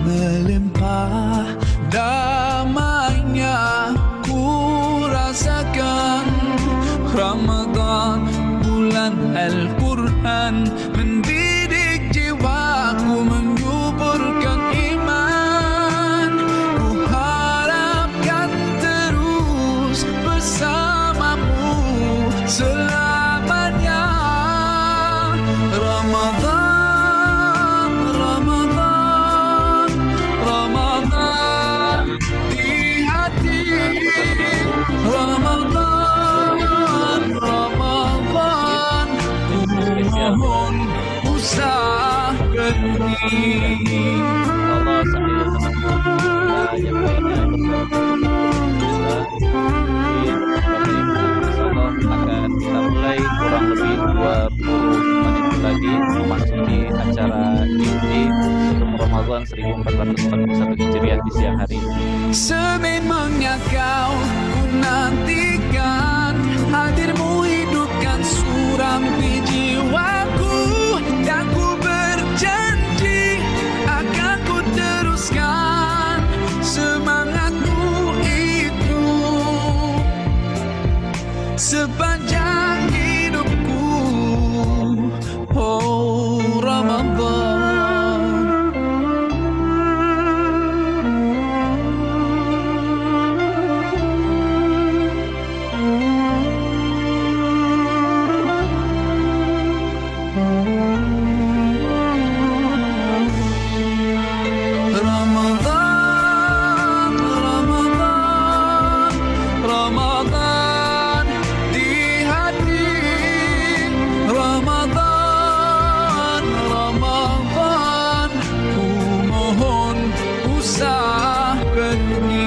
melimpah damainya ku rasakan. Ramadan bulan Al-Quran mendidik jiwaku, menyuburkan iman. Ku harapkan terus bersamamu selamanya. Ramadan, Ramadan, Ramadan di hati. Ramadan, Ramadan, ku mohon usahakan ini. Allah sambil menunggu yang lainnya insyaallah akan kita mulai kurang lebih 20 menit lagi memasuki acara inti untuk Ramadan 1441 Hijriah di siang hari ini. Sememangnya kau ku nantikan, hadirmu hidupkan suram di jiwaku, dan ku berjanji akan ku teruskan semangatmu itu sepanjang hidupku. Oh Ramadan, Ramadan, Ramadan, Ramadan di hati. Ramadan, Ramadan, ku mohon usahakan ini.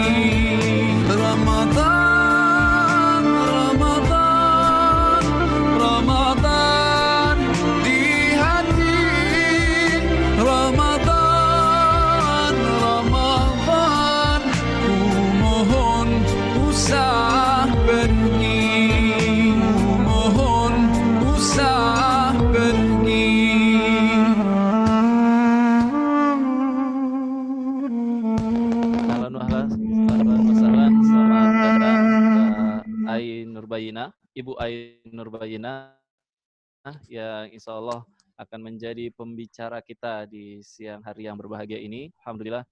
Ramadan, Ramadan, Ramadan di hati. Ramadan, Ramadan, ku mohon usahakan ini. Ku mohon usahakan ini. Ahlan wa sahlan, selamat datang Ai Nurbayina, Ibu Ai Nurbayina yang insya Allah akan menjadi pembicara kita di siang hari yang berbahagia ini. Alhamdulillah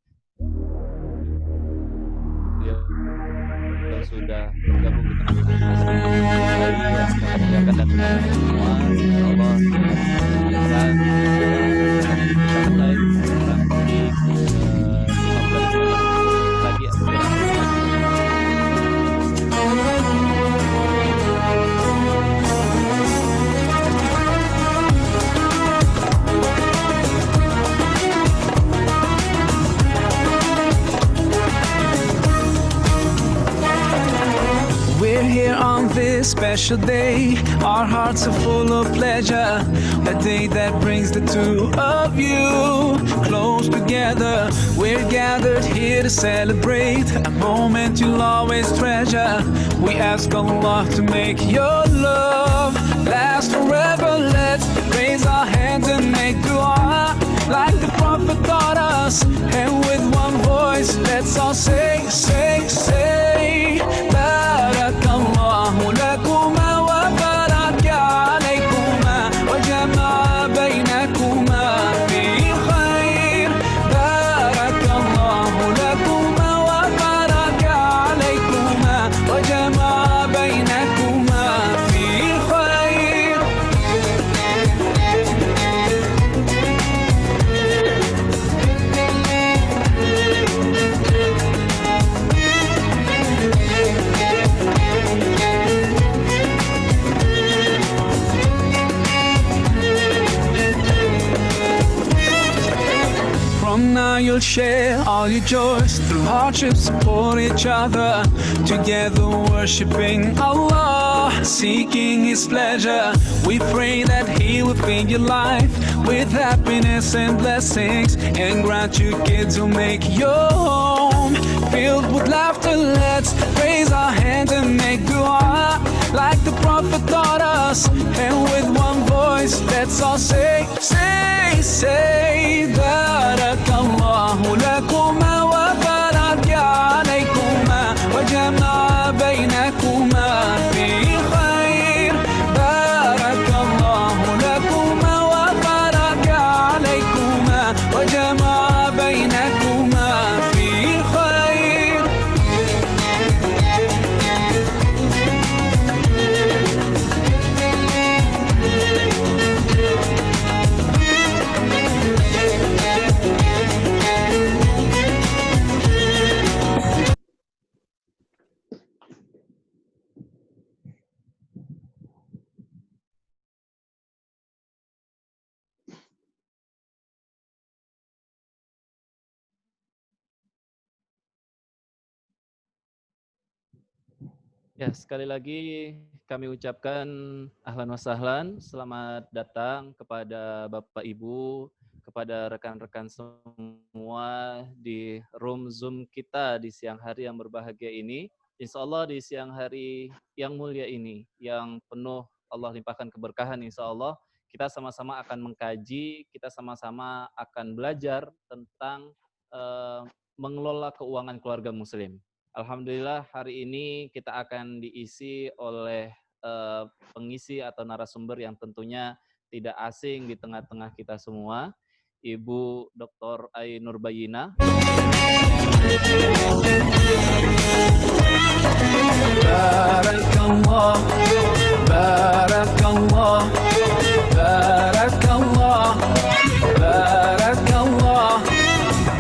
beliau sudah bergabung di tengah-tengah kita dan semua. Insya Allah kita akan mulai kurang lebih 15 menit lagi. We're here on this special day. Our hearts are full of pleasure. A day that brings the two of you close together. We're gathered here to celebrate a moment you'll always treasure. We ask Allah to make your love last forever. Let's raise our hands and make dua like the Prophet taught us. And with one voice, let's all say, say, say, Barakallahu lakuma wa baraka alaykuma wa jama'a baynakuma fi khair. Barakallahu lakuma wa baraka alaykuma wa jama'a baynakuma fi khair. From now you'll share all your joys, through hardships support each other, together worshiping Allah, seeking His pleasure. We pray that He will fill your life with happiness and blessings, and grant you kids who make your home filled with laughter. Let's raise our hands and make dua like the Prophet taught us, and with one voice let's all say, say, say, Barakallahu Ya, sekali lagi kami ucapkan ahlan wa sahlan, selamat datang kepada Bapak Ibu, kepada rekan-rekan semua di room Zoom kita di siang hari yang berbahagia ini. Insya Allah di siang hari yang mulia ini, yang penuh Allah limpahkan keberkahan, insya Allah kita sama-sama akan mengkaji, kita sama-sama akan belajar tentang mengelola keuangan keluarga muslim. Alhamdulillah hari ini kita akan diisi oleh pengisi atau narasumber yang tentunya tidak asing di tengah-tengah kita semua, Ibu Dr. Ai Nurbayina. Barakallah, barakallah, barakallah, barakallah,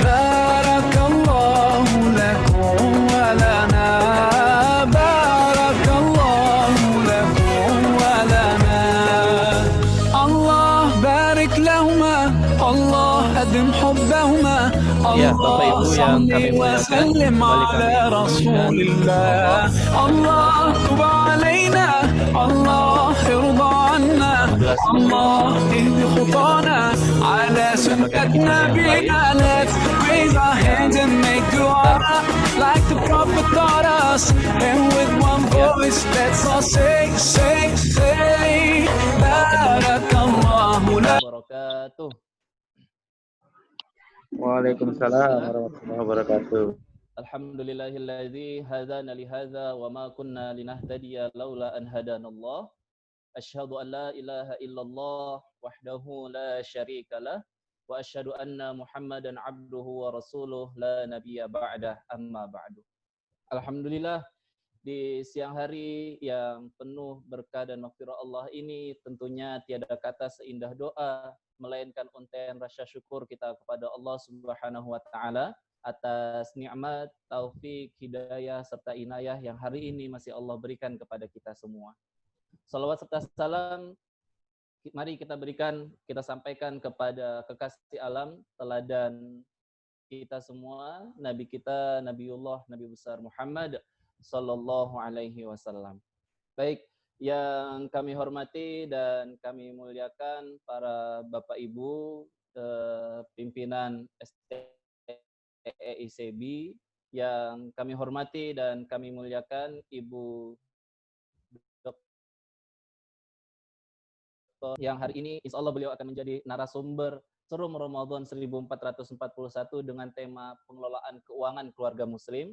barakallahu lakum wa lana, barakallahu lakum wa lana. Allah barik lahuma, Allah adim hubbahuma. Ya, Bapak Ibu yang kami muliakan, وسلم على رسول الله. الله تب علينا، الله ارضى عنا، الله اهد خطانا على سنة نبينا. Let's raise our hands and make dua like the Prophet taught us, and with one voice let's all say, say, say, Barakallahu lana. Wabarakatuh. Waalaikumsalam warahmatullahi wabarakatuh. Alhamdulillahilladzi hadana lihadza wa ma kunna linahtadiya laula an hadanallah. Asyhadu an la ilaha illallah wahdahu la syarikalah wa asyhadu anna Muhammadan abduhu wa rasuluh la nabiyya ba'dah, amma ba'du. Alhamdulillah di siang hari yang penuh berkah dan maghfirah Allah ini tentunya tiada kata seindah doa melainkan untaian rasa syukur kita kepada Allah Subhanahu wa taala atas nikmat, taufik, hidayah serta inayah yang hari ini masih Allah berikan kepada kita semua. Salawat serta salam mari kita sampaikan kepada kekasih alam, teladan kita semua, nabi kita Nabiullah Nabi besar Muhammad sallallahu alaihi wasallam. Baik, yang kami hormati dan kami muliakan para Bapak Ibu pimpinan STEICB, yang kami hormati dan kami muliakan Ibu Dr. yang hari ini insya Allah beliau akan menjadi narasumber Serum Ramadan 1441 dengan tema pengelolaan keuangan keluarga muslim.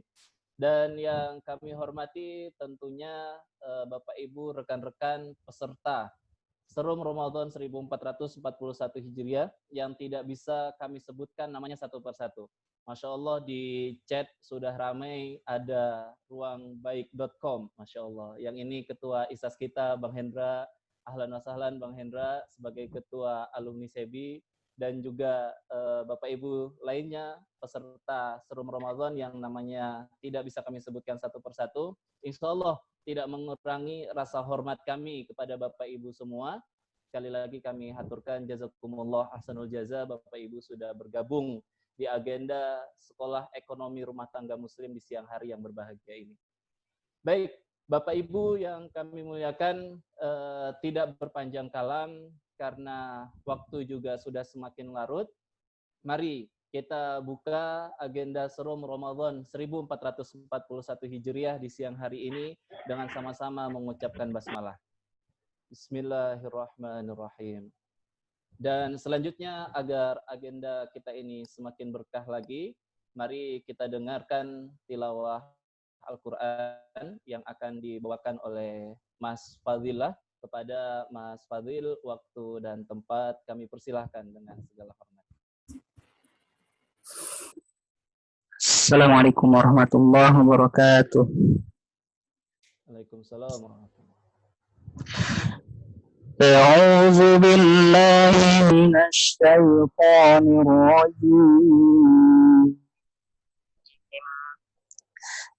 Dan yang kami hormati tentunya Bapak Ibu, rekan-rekan peserta Serum Ramadan 1441 Hijriah yang tidak bisa kami sebutkan namanya satu persatu. Masya Allah di chat sudah ramai, ada ruangbaik.com, Masya Allah. Yang ini ketua ISAS kita, Bang Hendra. Ahlan wa sahlan Bang Hendra sebagai ketua alumni SEBI, dan juga Bapak Ibu lainnya peserta Serum Ramadan yang namanya tidak bisa kami sebutkan satu persatu. Insya Allah tidak mengurangi rasa hormat kami kepada Bapak Ibu semua. Sekali lagi kami haturkan jazakumullah ahsanul jaza, Bapak Ibu sudah bergabung di agenda Sekolah Ekonomi Rumah Tangga Muslim di siang hari yang berbahagia ini. Baik, Bapak Ibu yang kami muliakan, tidak berpanjang kalam karena waktu juga sudah semakin larut. Mari kita buka agenda Serum Ramadan 1441 Hijriah di siang hari ini dengan sama-sama mengucapkan basmalah. Bismillahirrahmanirrahim. Dan selanjutnya agar agenda kita ini semakin berkah lagi, mari kita dengarkan tilawah Al-Quran yang akan dibawakan oleh Mas Fadilah. Kepada Mas Fadil, waktu dan tempat kami persilahkan dengan segala hormat. Assalamualaikum warahmatullahi wabarakatuh. Waalaikumsalam warahmatullahi wabarakatuh. A'udzu billahi minasy syaithanir rajim.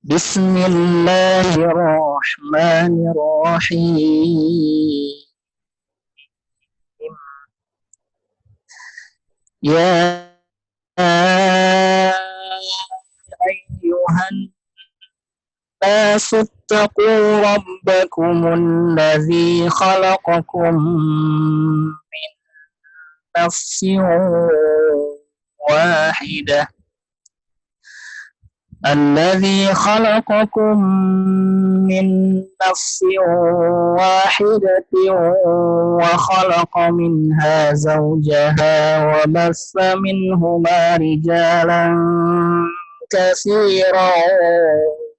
Bismillahirrahmanirrahim. Ya ayyuhan الناس اتقوا ربكم الذي خلقكم من نفس واحدة الذي خلقكم من نفس واحدة وخلق منها زوجها وبث منهما رجالا كثيرا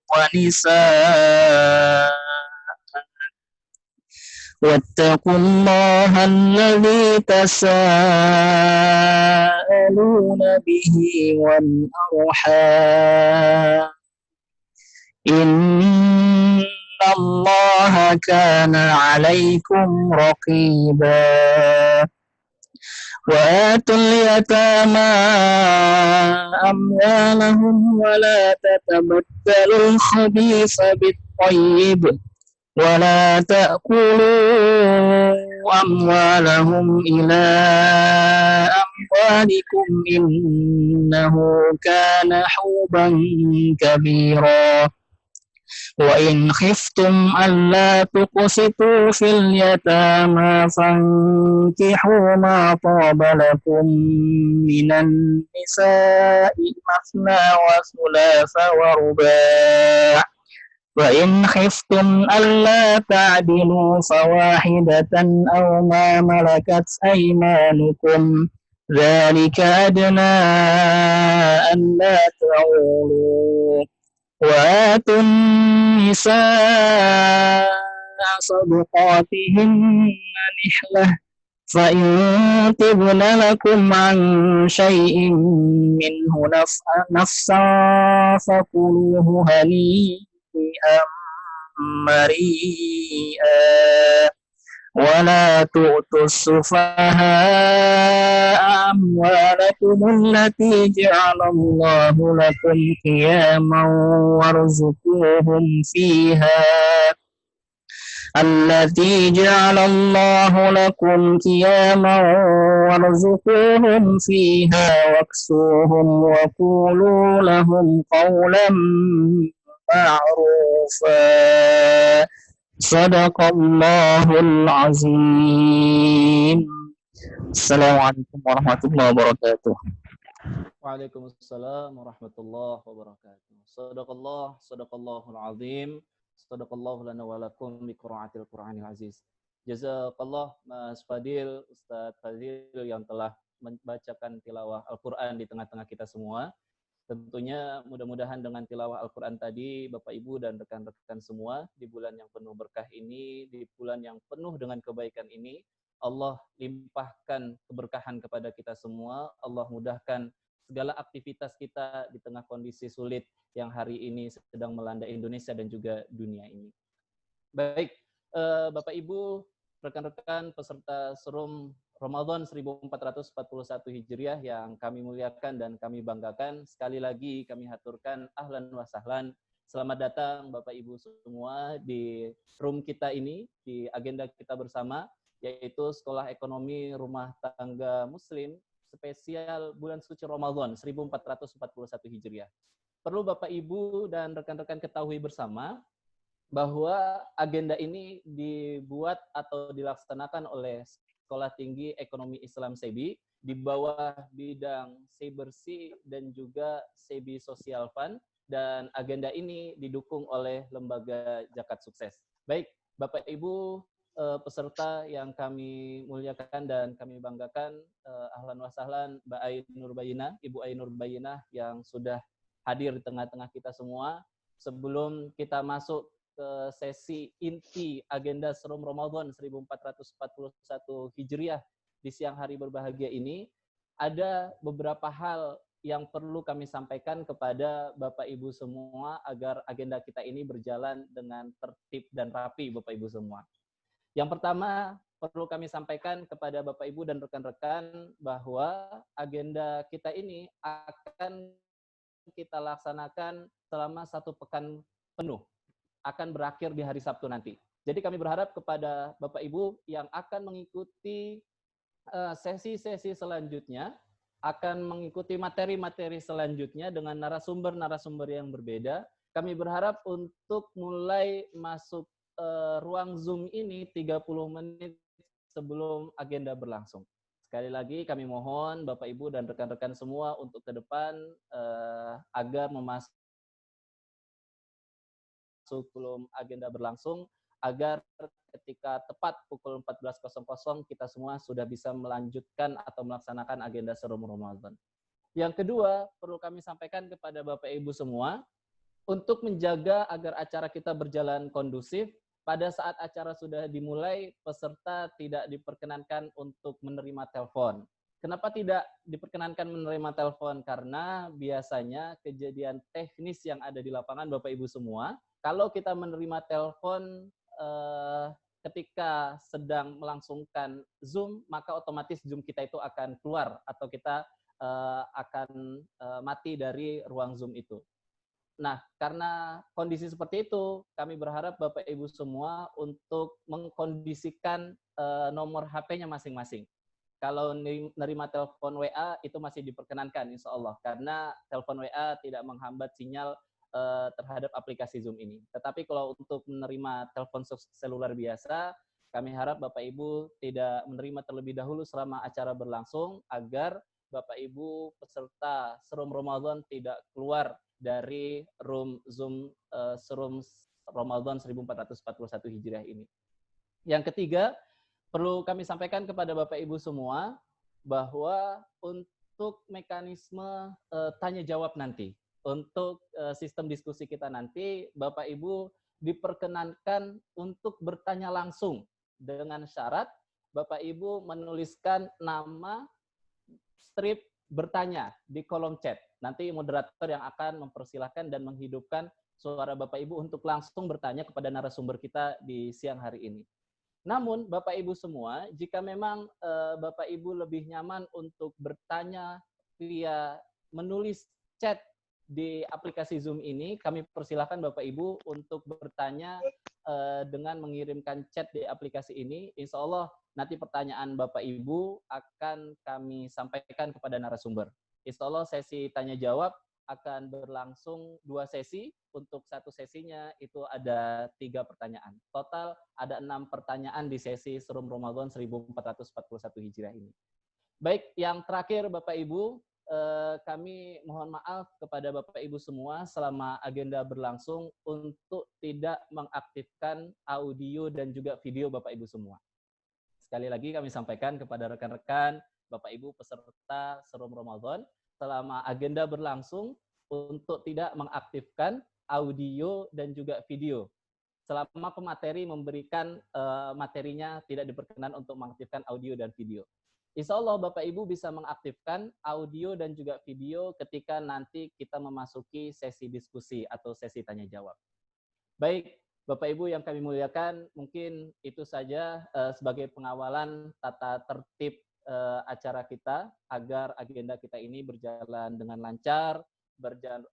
ونساء واتقوا الله الذي تساءلون به والأرحام إن الله كان عليكم رقيبا وآتوا اليتامى أموالهم ولا تتبدلوا الخبيث بالطيب ولا تأكلوا أموالهم إلى أموالكم إنه كان حوبا كبيرا وإن خفتم ألا تقسطوا في اليتامى فانكحوا ما طاب لكم من النساء مثنى وثلاث ورباع وإن خفتم ألا تعدلوا فواحدة أو ما ملكت أيمانكم ذلك أدنى ألا تعولوا وآتوا النساء صدقاتهن نحلة فإن طبن لكم عن شيء منه نفسا فكلوه هنيئا مريئا ولا تؤتوا السفهاء أموالكم التي جعل الله لكم قياما وارزقوهم فيها التي جعل الله لكم قياما وارزقوهم فيها واكسوهم وقولوا لهم قولا معروفا صدق الله العظيم السلام عليكم ورحمة الله وبركاته. Waalaikumsalam warahmatullahi wabarakatuh. Sadaqallahul azim. Sadaqallahu lana wa lakum bi qiraatil Qur'anil aziz. Jazakallah Mas Fadil, Ustaz Fadil yang telah membacakan tilawah Al-Qur'an di tengah-tengah kita semua. Tentunya mudah-mudahan dengan tilawah Al-Qur'an tadi Bapak Ibu dan rekan-rekan semua di bulan yang penuh berkah ini, di bulan yang penuh dengan kebaikan ini, Allah limpahkan keberkahan kepada kita semua. Allah mudahkan segala aktivitas kita di tengah kondisi sulit yang hari ini sedang melanda Indonesia dan juga dunia ini. Baik, Bapak Ibu, rekan-rekan peserta Serum Ramadan 1441 Hijriah yang kami muliakan dan kami banggakan, sekali lagi kami haturkan ahlan wa sahlan. Selamat datang Bapak Ibu semua di room kita ini, di agenda kita bersama, yaitu Sekolah Ekonomi Rumah Tangga Muslim spesial bulan suci Ramadan 1441 Hijriah. Perlu Bapak Ibu dan rekan-rekan ketahui bersama bahwa agenda ini dibuat atau dilaksanakan oleh Sekolah Tinggi Ekonomi Islam SEBI di bawah bidang Sebersi dan juga SEBI Social Fund, dan agenda ini didukung oleh Lembaga Zakat Sukses. Baik, Bapak Ibu peserta yang kami muliakan dan kami banggakan, ahlan wa sahlan Mbak Ai Nurbayinah, Ibu Ai Nurbayinah yang sudah hadir di tengah-tengah kita semua. Sebelum kita masuk ke sesi inti agenda Serum Ramadan 1441 Hijriah di siang hari berbahagia ini, ada beberapa hal yang perlu kami sampaikan kepada Bapak Ibu semua agar agenda kita ini berjalan dengan tertib dan rapi, Bapak Ibu semua. Yang pertama, perlu kami sampaikan kepada Bapak Ibu dan rekan-rekan bahwa agenda kita ini akan kita laksanakan selama 1 pekan penuh, akan berakhir di hari Sabtu nanti. Jadi kami berharap kepada Bapak Ibu yang akan mengikuti sesi-sesi selanjutnya, akan mengikuti materi-materi selanjutnya dengan narasumber-narasumber yang berbeda. kami berharap untuk mulai masuk ruang Zoom ini 30 menit sebelum agenda berlangsung. Sekali lagi kami mohon Bapak Ibu dan rekan-rekan semua untuk ke depan agar masuk sebelum agenda berlangsung, agar ketika tepat pukul 14.00 kita semua sudah bisa melanjutkan atau melaksanakan agenda Serum Ramadan. Yang kedua, perlu kami sampaikan kepada Bapak Ibu semua, untuk menjaga agar acara kita berjalan kondusif, pada saat acara sudah dimulai, peserta tidak diperkenankan untuk menerima telepon. Kenapa tidak diperkenankan menerima telepon? Karena biasanya kejadian teknis yang ada di lapangan, Bapak Ibu semua, kalau kita menerima telepon ketika sedang melangsungkan Zoom, maka otomatis Zoom kita itu akan keluar atau kita akan mati dari ruang Zoom itu. Nah, karena kondisi seperti itu, kami berharap Bapak Ibu semua untuk mengkondisikan nomor HP-nya masing-masing. Kalau nerima telepon WA itu masih diperkenankan, insya Allah, karena telepon WA tidak menghambat sinyal terhadap aplikasi Zoom ini. Tetapi kalau untuk menerima telepon seluler biasa, kami harap Bapak Ibu tidak menerima terlebih dahulu selama acara berlangsung, agar Bapak Ibu peserta Serum Ramadan tidak keluar dari room Zoom Serum Ramadan 1441 Hijriah ini. Yang ketiga, perlu kami sampaikan kepada Bapak Ibu semua bahwa untuk mekanisme tanya jawab nanti, untuk sistem diskusi kita nanti, Bapak Ibu diperkenankan untuk bertanya langsung dengan syarat Bapak Ibu menuliskan nama, strip bertanya di kolom chat. Nanti moderator yang akan mempersilahkan dan menghidupkan suara Bapak Ibu untuk langsung bertanya kepada narasumber kita di siang hari ini. Namun Bapak Ibu semua, jika memang Bapak Ibu lebih nyaman untuk bertanya via menulis chat di aplikasi Zoom ini, kami persilahkan Bapak Ibu untuk bertanya dengan mengirimkan chat di aplikasi ini. Insya Allah nanti pertanyaan Bapak Ibu akan kami sampaikan kepada narasumber. Insya Allah sesi tanya jawab akan berlangsung 2 sesi. Untuk satu sesinya itu ada 3 pertanyaan. Total ada 6 pertanyaan di sesi Serum Ramadan 1441 Hijriah ini. Baik, yang terakhir Bapak Ibu, kami mohon maaf kepada Bapak Ibu semua selama agenda berlangsung untuk tidak mengaktifkan audio dan juga video Bapak Ibu semua. Sekali lagi kami sampaikan kepada rekan-rekan Bapak Ibu peserta Serum Ramadan selama agenda berlangsung untuk tidak mengaktifkan audio dan juga video. Selama pemateri memberikan materinya tidak diperkenan untuk mengaktifkan audio dan video. Insya Allah Bapak Ibu bisa mengaktifkan audio dan juga video ketika nanti kita memasuki sesi diskusi atau sesi tanya jawab. Baik, Bapak Ibu yang kami muliakan, mungkin itu saja sebagai pengawalan tata tertib acara kita agar agenda kita ini berjalan dengan lancar,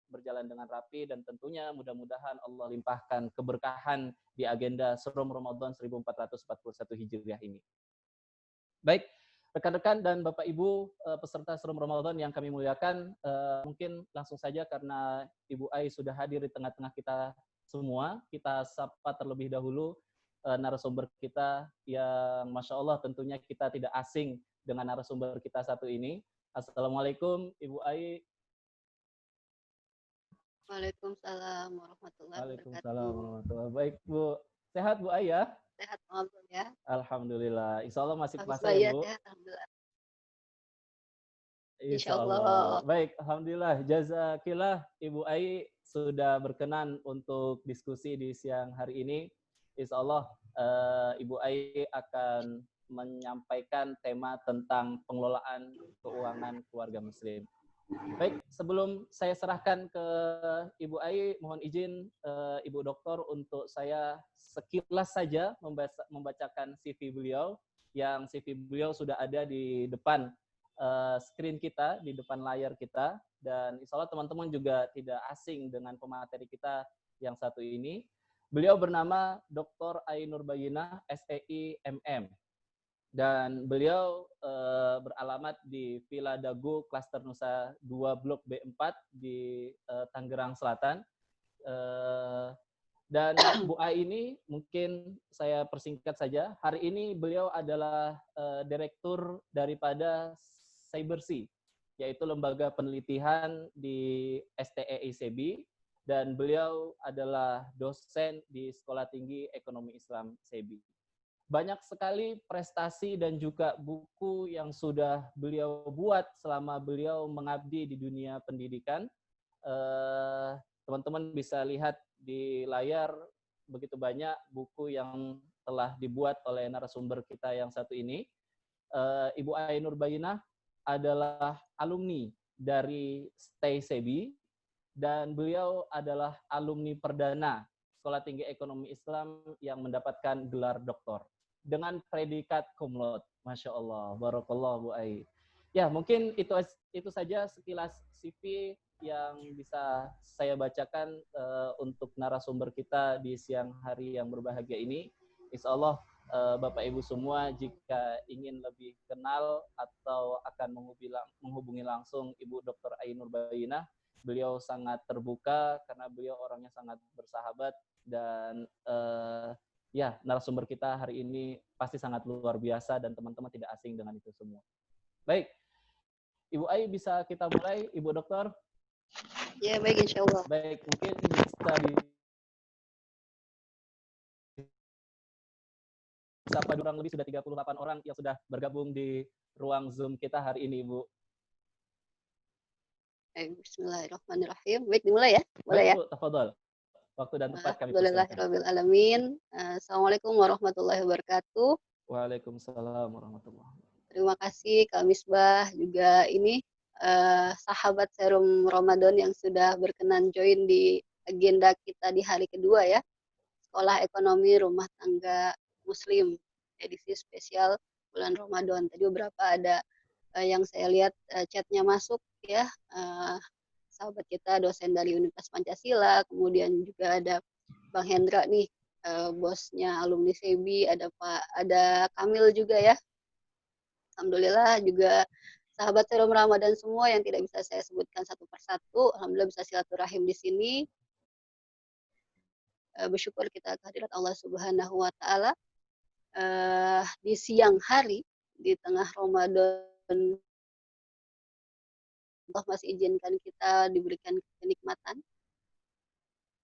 berjalan dengan rapi, dan tentunya mudah-mudahan Allah limpahkan keberkahan di agenda Serum Ramadan 1441 Hijriah ini. Baik, rekan-rekan dan Bapak Ibu peserta Serum Ramadan yang kami muliakan, mungkin langsung saja karena Ibu Ai sudah hadir di tengah-tengah kita semua, kita sapa terlebih dahulu narasumber kita yang Masya Allah tentunya kita tidak asing dengan narasumber kita satu ini. Assalamualaikum Ibu Ai. Waalaikumsalam warahmatullahi wabarakatuh. Waalaikumsalam warahmatullahi wabarakatuh. Baik Bu, sehat Bu Ai ya? Sehat Alhamdulillah ya. Alhamdulillah. Insya Allah masih Habis puasa ya Bu? ya, Alhamdulillah. Insya Allah. Baik, Alhamdulillah. Jazakillah Ibu Ai sudah berkenan untuk diskusi di siang hari ini. Insya Allah Ibu Ai akan menyampaikan tema tentang pengelolaan keuangan keluarga muslim. Baik, sebelum saya serahkan ke Ibu Ai, mohon izin Ibu Doktor untuk saya sekilas saja membacakan CV beliau, yang CV beliau sudah ada di depan screen kita, di depan layar kita, dan insya Allah teman-teman juga tidak asing dengan pemateri kita yang satu ini. Beliau bernama Dr. Ai Nurbayyinah, SEI MM. Dan beliau beralamat di Villa Dago, Klaster Nusa 2, Blok B4 di Tangerang Selatan. Dan Bu Ai ini mungkin saya persingkat saja. Hari ini beliau adalah direktur daripada Cybersea, yaitu lembaga penelitian di STE ICB, dan beliau adalah dosen di Sekolah Tinggi Ekonomi Islam SEBI. Banyak sekali prestasi dan juga buku yang sudah beliau buat selama beliau mengabdi di dunia pendidikan. Teman-teman bisa lihat di layar begitu banyak buku yang telah dibuat oleh narasumber kita yang satu ini. Ibu Ai Nurbayinah adalah alumni dari STE SEBI dan beliau adalah alumni perdana Sekolah Tinggi Ekonomi Islam yang mendapatkan gelar doktor dengan predikat cum laude. Masya Allah, barakallah Bu Ai. Ya, mungkin itu saja sekilas CV yang bisa saya bacakan untuk narasumber kita di siang hari yang berbahagia ini. Insya Allah Bapak Ibu semua jika ingin lebih kenal atau akan menghubungi langsung Ibu Dr. Ai Nurbayinah, beliau sangat terbuka karena beliau orangnya sangat bersahabat dan ya, narasumber kita hari ini pasti sangat luar biasa dan teman-teman tidak asing dengan itu semua. Baik, Ibu Ai bisa kita mulai, Ibu Dokter? Ya, baik, insya Allah. Baik, mungkin bisa disapa kurang lebih sudah 38 orang yang sudah bergabung di ruang Zoom kita hari ini, Ibu. Bismillahirrahmanirrahim. Baik, dimulai ya? Boleh ya? Baik, Bu, tafadhol. Waktu dan tempat kami persilakan. Alhamdulillahirrahmanirrahim. Assalamualaikum warahmatullahi wabarakatuh. Waalaikumsalam warahmatullahi wabarakatuh. Terima kasih Kak Misbah, juga ini sahabat Serum Ramadan yang sudah berkenan join di agenda kita di hari kedua ya. Sekolah Ekonomi Rumah Tangga Muslim, edisi spesial bulan Ramadan. Tadi beberapa ada yang saya lihat chatnya masuk ya, sahabat kita dosen dari Universitas Pancasila, kemudian juga ada Bang Hendra nih, bosnya alumni SEBI, ada Kamil juga ya. Alhamdulillah juga sahabat Serum Ramadan semua yang tidak bisa saya sebutkan satu persatu, alhamdulillah bisa silaturahim di sini. Bersyukur kita kehadirat Allah Subhanahu wa taala di siang hari di tengah Ramadan. Allah masih izinkan kita diberikan kenikmatan,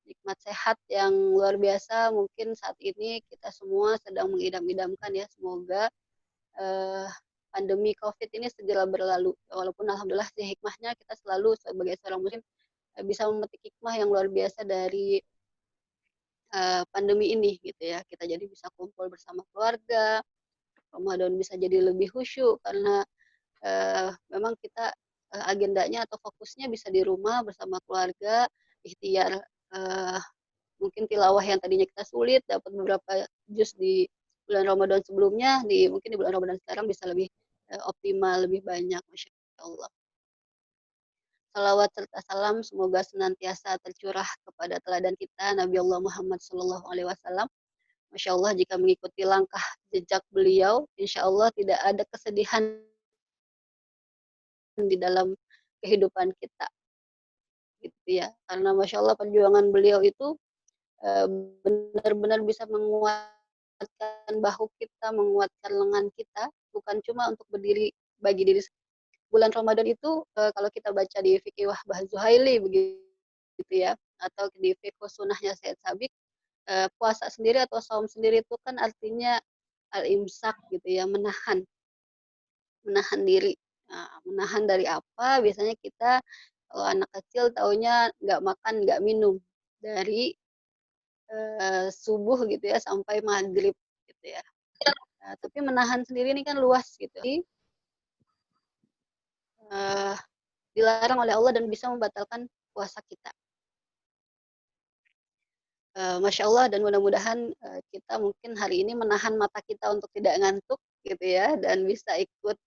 nikmat sehat yang luar biasa. Mungkin saat ini kita semua sedang mengidam-idamkan ya, semoga pandemi COVID ini segera berlalu. Walaupun alhamdulillah sih hikmahnya kita selalu sebagai seorang muslim bisa memetik hikmah yang luar biasa dari pandemi ini gitu ya. Kita jadi bisa kumpul bersama keluarga, Ramadan bisa jadi lebih khusyuk karena memang kita agendanya atau fokusnya bisa di rumah bersama keluarga, ikhtiar mungkin tilawah yang tadinya kita sulit dapat beberapa juz di bulan Ramadan sebelumnya, mungkin di bulan Ramadan sekarang bisa lebih optimal, lebih banyak, Masya Allah. Salawat serta salam semoga senantiasa tercurah kepada teladan kita Nabi Allah Muhammad SAW. Masya Allah, jika mengikuti langkah jejak beliau, insya Allah tidak ada kesedihan di dalam kehidupan kita, gitu ya. Karena Masya Allah perjuangan beliau itu benar-benar bisa menguatkan bahu kita, menguatkan lengan kita, bukan cuma untuk berdiri bagi diri. Bulan Ramadan itu kalau kita baca di Fikih Wahbah Zuhaili begitu ya, atau di Fikih Sunnahnya Syed Sabik, puasa sendiri atau saum sendiri itu kan artinya al-imsak gitu ya, menahan diri. Nah, menahan dari apa? Biasanya kita kalau anak kecil taunya nggak makan, nggak minum dari subuh gitu ya sampai maghrib gitu ya. Nah, tapi menahan sendiri ini kan luas gitu. Dilarang oleh Allah dan bisa membatalkan puasa kita. Masya Allah, dan mudah-mudahan kita mungkin hari ini menahan mata kita untuk tidak ngantuk gitu ya, dan bisa ikut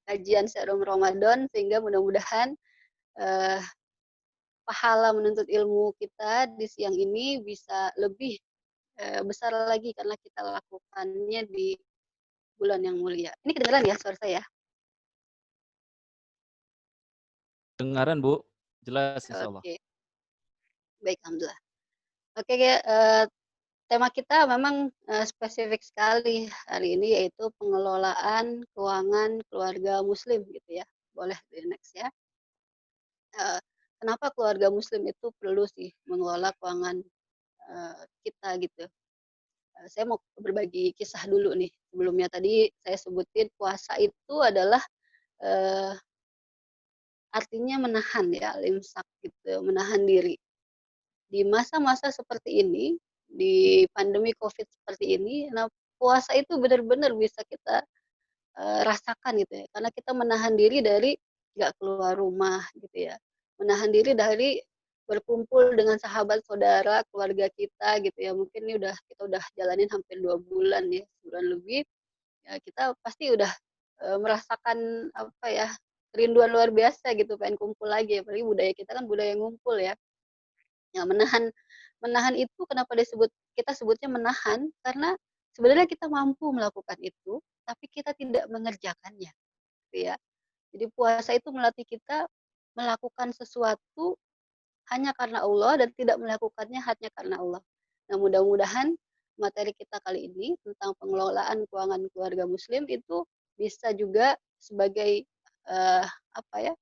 kajian Serum Ramadan sehingga mudah-mudahan pahala menuntut ilmu kita di siang ini bisa lebih besar lagi karena kita lakukannya di bulan yang mulia. Ini kedengaran ya suara saya? Dengaran, Bu. Jelas, insya Allah. Oke. Baik, alhamdulillah. Oke, tema kita memang spesifik sekali hari ini, yaitu pengelolaan keuangan keluarga muslim gitu ya. Boleh di next ya. Kenapa keluarga muslim itu perlu sih mengelola keuangan kita gitu. Saya mau berbagi kisah dulu nih. Sebelumnya tadi saya sebutin puasa itu adalah eh, artinya menahan ya, limsak gitu, menahan diri. Di masa-masa seperti ini, di pandemi Covid seperti ini, nah puasa itu benar-benar bisa kita rasakan gitu ya, karena kita menahan diri dari nggak keluar rumah gitu ya, menahan diri dari berkumpul dengan sahabat, saudara, keluarga kita gitu ya. Mungkin ini kita udah jalanin hampir 2 bulan ya, sebulan lebih, ya kita pasti udah merasakan apa ya, kerinduan luar biasa gitu, pengen kumpul lagi, apalagi budaya kita kan budaya ngumpul ya. Ya, menahan menahan itu kenapa kita sebutnya menahan, karena sebenarnya kita mampu melakukan itu, tapi kita tidak mengerjakannya, gitu ya. Jadi puasa itu melatih kita melakukan sesuatu hanya karena Allah dan tidak melakukannya hanya karena Allah. Nah, mudah-mudahan materi kita kali ini tentang pengelolaan keuangan keluarga muslim itu bisa juga sebagai apa ya,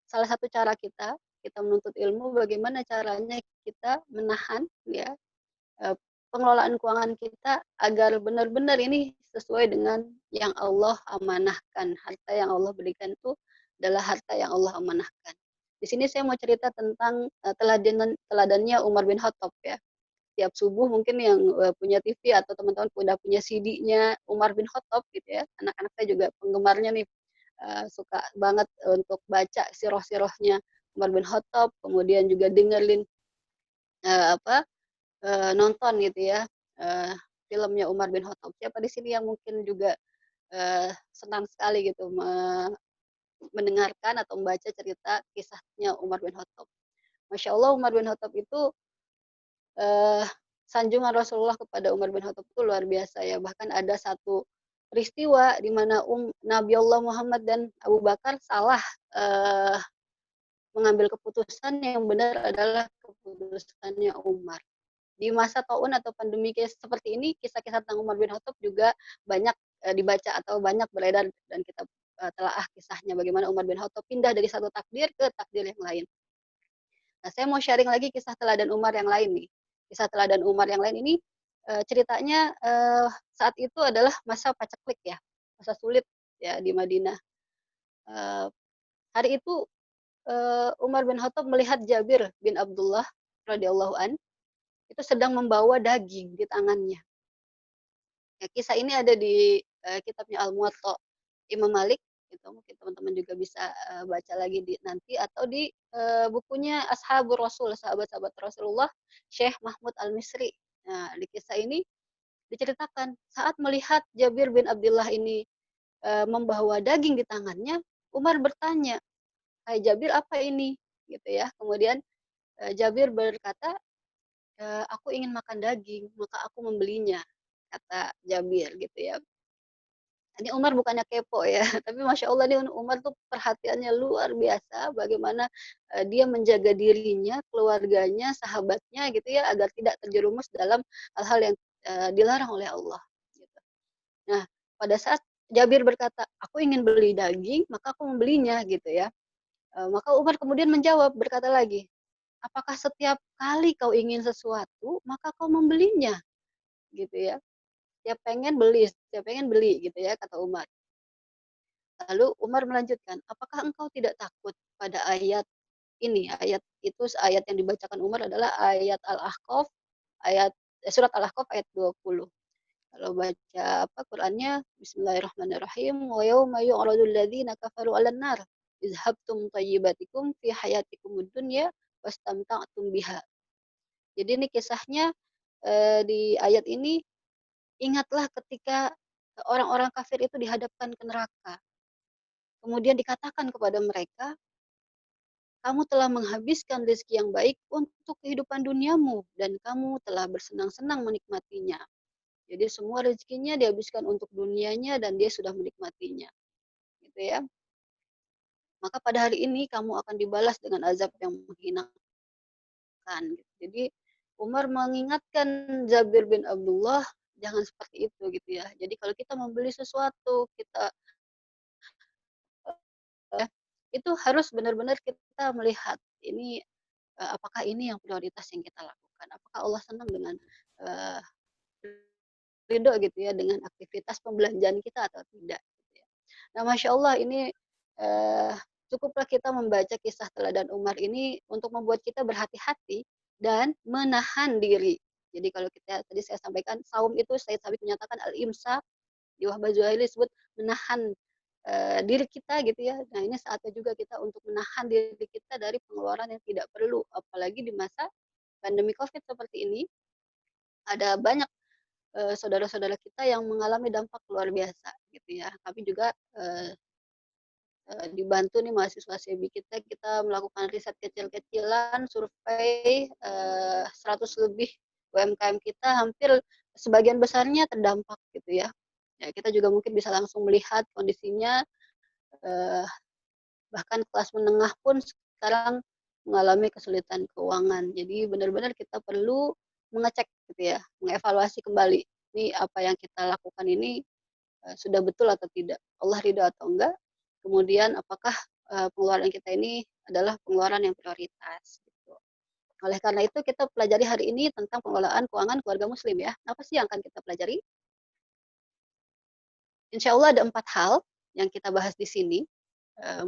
salah satu cara kita menuntut ilmu bagaimana caranya kita menahan ya eh, pengelolaan keuangan kita agar benar-benar ini sesuai dengan yang Allah amanahkan. Harta yang Allah berikan itu adalah harta yang Allah amanahkan. Di sini saya mau cerita tentang teladannya Umar bin Khattab ya. Tiap subuh mungkin yang punya TV atau teman-teman udah punya CD-nya Umar bin Khattab gitu ya. Anak-anak saya juga penggemarnya nih, suka banget untuk baca sirah-sirahnya Umar bin Khattab, kemudian juga dengerin apa nonton gitu ya filmnya Umar bin Khattab. Siapa di sini yang mungkin juga senang sekali gitu mendengarkan atau membaca cerita kisahnya Umar bin Khattab. Masya Allah, Umar bin Khattab itu eh, sanjungan Rasulullah kepada Umar bin Khattab itu luar biasa ya. Bahkan ada satu peristiwa di mana Nabi Allah Muhammad dan Abu Bakar salah eh, mengambil keputusan, yang benar adalah keputusannya Umar. Di masa taun atau pandemi seperti ini, kisah-kisah tentang Umar bin Khattab juga banyak dibaca atau banyak beredar, dan kita telaah kisahnya bagaimana Umar bin Khattab pindah dari satu takdir ke takdir yang lain. Nah, saya mau sharing lagi kisah teladan Umar yang lain nih. Kisah teladan Umar yang lain ini ceritanya saat itu adalah masa paceklik ya, masa sulit ya di Madinah. Hari itu Umar bin Khattab melihat Jabir bin Abdullah radhiyallahu an itu sedang membawa daging di tangannya. Ya, kisah ini ada di kitabnya Al-Muwatta Imam Malik. Itu mungkin teman-teman juga bisa baca lagi nanti, atau di bukunya Ashabur Rasul, sahabat-sahabat Rasulullah, Syekh Mahmud Al-Misri. Nah, di kisah ini diceritakan saat melihat Jabir bin Abdullah ini membawa daging di tangannya, Umar bertanya, "Hai Jabir, apa ini?" gitu ya. Kemudian Jabir berkata, "Aku ingin makan daging, maka aku membelinya," kata Jabir gitu ya. Ini Umar bukannya kepo ya, tapi Masya Allah nih Umar tuh perhatiannya luar biasa, bagaimana dia menjaga dirinya, keluarganya, sahabatnya gitu ya, agar tidak terjerumus dalam hal-hal yang dilarang oleh Allah. Gitu. Nah, pada saat Jabir berkata, "Aku ingin beli daging, maka aku membelinya," gitu ya. Maka Umar kemudian menjawab, berkata lagi, "Apakah setiap kali kau ingin sesuatu, maka kau membelinya?" Gitu ya. Setiap pengen beli gitu ya, kata Umar. Lalu Umar melanjutkan, "Apakah engkau tidak takut pada ayat ini?" Ayat itu, ayat yang dibacakan Umar adalah ayat Al-Ahqaf, surat Al-Ahqaf ayat 20. Kalau baca apa Qur'annya, Bismillahirrahmanirrahim, "Wa yauma yu'radul ladzina kafaru 'alan nar, izhabtum thayyibatikum fi hayatikumud dunya wastamta'tum biha." Jadi ini kisahnya di ayat ini, ingatlah ketika orang-orang kafir itu dihadapkan ke neraka. Kemudian dikatakan kepada mereka, "Kamu telah menghabiskan rezeki yang baik untuk kehidupan duniamu dan kamu telah bersenang-senang menikmatinya." Jadi semua rezekinya dihabiskan untuk dunianya dan dia sudah menikmatinya. Gitu ya. Maka pada hari ini kamu akan dibalas dengan azab yang menghina. lakukan. Gitu. Jadi Umar mengingatkan Jabir bin Abdullah jangan seperti itu gitu ya. Jadi kalau kita membeli sesuatu kita eh, itu harus benar-benar kita melihat ini apakah ini yang prioritas yang kita lakukan. Apakah Allah senang dengan uh, ridho gitu ya dengan aktivitas pembelanjaan kita atau tidak. Gitu ya. Nah, masya Allah ini uh, cukuplah kita membaca kisah teladan Umar ini untuk membuat kita berhati-hati dan menahan diri. Jadi kalau kita tadi saya sampaikan saum itu Said Sabit menyatakan al-imsak di Wahbah Zuhaili disebut menahan diri kita gitu ya. Nah ini saatnya juga kita untuk menahan diri kita dari pengeluaran yang tidak perlu. Apalagi di masa pandemi COVID seperti ini, ada banyak saudara-saudara kita yang mengalami dampak luar biasa gitu ya. Kami juga dibantu nih mahasiswa SEBI kita melakukan riset kecil-kecilan, survei 100 lebih UMKM kita, hampir sebagian besarnya terdampak gitu ya. Ya kita juga mungkin bisa langsung melihat kondisinya, bahkan kelas menengah pun sekarang mengalami kesulitan keuangan. Jadi benar-benar kita perlu mengecek gitu ya, mengevaluasi kembali ini apa yang kita lakukan ini sudah betul atau tidak, Allah ridho atau enggak, kemudian apakah pengeluaran kita ini adalah pengeluaran yang prioritas. Gitu. Oleh karena itu kita pelajari hari ini tentang pengelolaan keuangan keluarga muslim ya. Apa sih yang akan kita pelajari? Insya Allah ada 4 hal yang kita bahas di sini.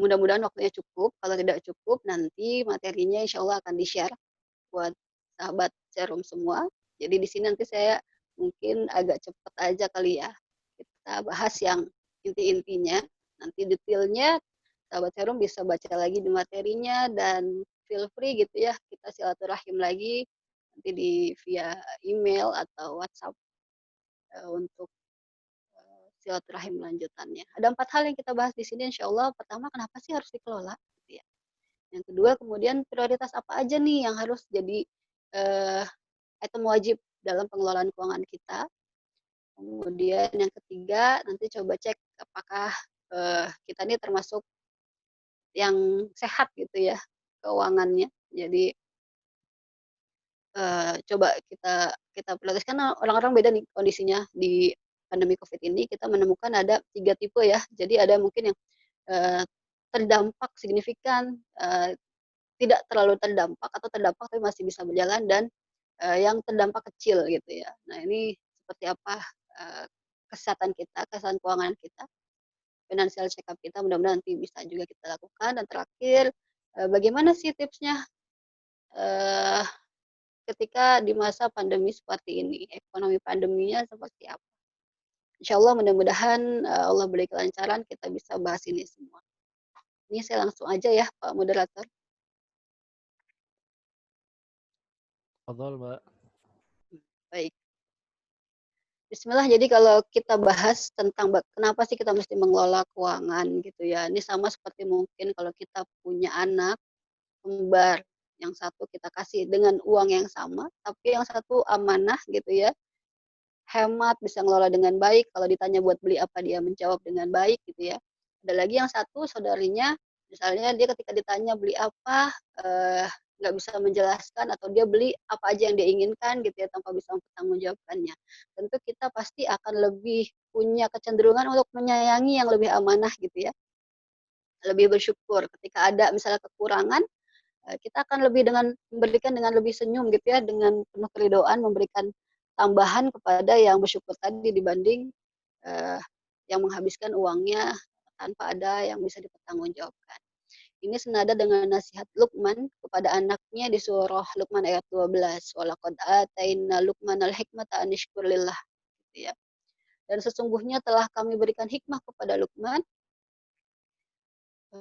Mudah-mudahan waktunya cukup. Kalau tidak cukup, nanti materinya insya Allah akan di-share buat sahabat serum semua. Jadi di sini nanti saya mungkin agak cepat aja kali ya. Kita bahas yang inti-intinya. Nanti detailnya sahabat serum bisa baca lagi di materinya dan feel free gitu ya. Kita silaturahim lagi nanti via email atau WhatsApp untuk silaturahim lanjutannya. Ada 4 hal yang kita bahas di sini insya Allah. Pertama, kenapa sih harus dikelola? Gitu ya. Yang kedua, kemudian prioritas apa aja nih yang harus jadi item wajib dalam pengelolaan keuangan kita. Kemudian yang ketiga, nanti coba cek apakah kita ini termasuk yang sehat gitu ya keuangannya. Jadi coba kita prioritas karena orang-orang beda nih kondisinya di pandemi COVID ini. Kita menemukan ada 3 tipe ya. Jadi ada mungkin yang terdampak signifikan, tidak terlalu terdampak atau terdampak tapi masih bisa berjalan dan yang terdampak kecil gitu ya. Nah ini seperti apa kesehatan kita, kesehatan keuangan kita, financial check up kita mudah-mudahan nanti bisa juga kita lakukan. Dan terakhir bagaimana sih tipsnya ketika di masa pandemi seperti ini, ekonomi pandeminya seperti apa? Insya Allah mudah-mudahan Allah beri kelancaran kita bisa bahas ini semua. Ini saya langsung aja ya Pak Moderator. Fadhol, Mbak. Baik. Bismillah, jadi kalau kita bahas tentang kenapa sih kita mesti mengelola keuangan gitu ya. Ini sama seperti mungkin kalau kita punya anak kembar, yang satu kita kasih dengan uang yang sama, tapi yang satu amanah gitu ya. Hemat, bisa ngelola dengan baik, kalau ditanya buat beli apa dia menjawab dengan baik gitu ya. Ada lagi yang satu saudarinya, misalnya dia ketika ditanya beli apa, nggak bisa menjelaskan atau dia beli apa aja yang dia inginkan gitu ya tanpa bisa mempertanggungjawabkannya. Tentu kita pasti akan lebih punya kecenderungan untuk menyayangi yang lebih amanah gitu ya. Lebih bersyukur ketika ada misalnya kekurangan, kita akan lebih memberikan dengan lebih senyum gitu ya, dengan penuh keridhaan memberikan tambahan kepada yang bersyukur tadi dibanding yang menghabiskan uangnya tanpa ada yang bisa dipertanggungjawabkan. Ini senada dengan nasihat Luqman kepada anaknya di surah Luqman ayat 12. Walaqad ataina Luqmanal hikmata an yashkur lillah. Gitu ya. Dan sesungguhnya telah kami berikan hikmah kepada Luqman.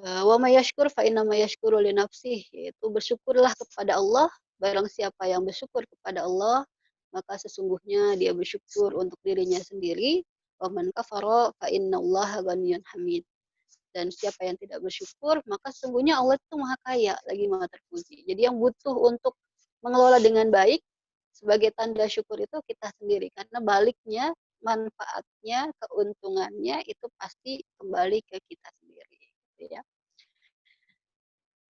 Wa may yashkur fa inna ma yashkuru li nafsih, yaitu bersyukurlah kepada Allah. Barang siapa yang bersyukur kepada Allah, maka sesungguhnya dia bersyukur untuk dirinya sendiri. Wa man kafara fa innallaha ghaniyyun hamid. Dan siapa yang tidak bersyukur, maka sesungguhnya Allah itu maha kaya, lagi maha terpuji. Jadi yang butuh untuk mengelola dengan baik, sebagai tanda syukur itu kita sendiri. Karena baliknya, manfaatnya, keuntungannya itu pasti kembali ke kita sendiri. Gitu ya.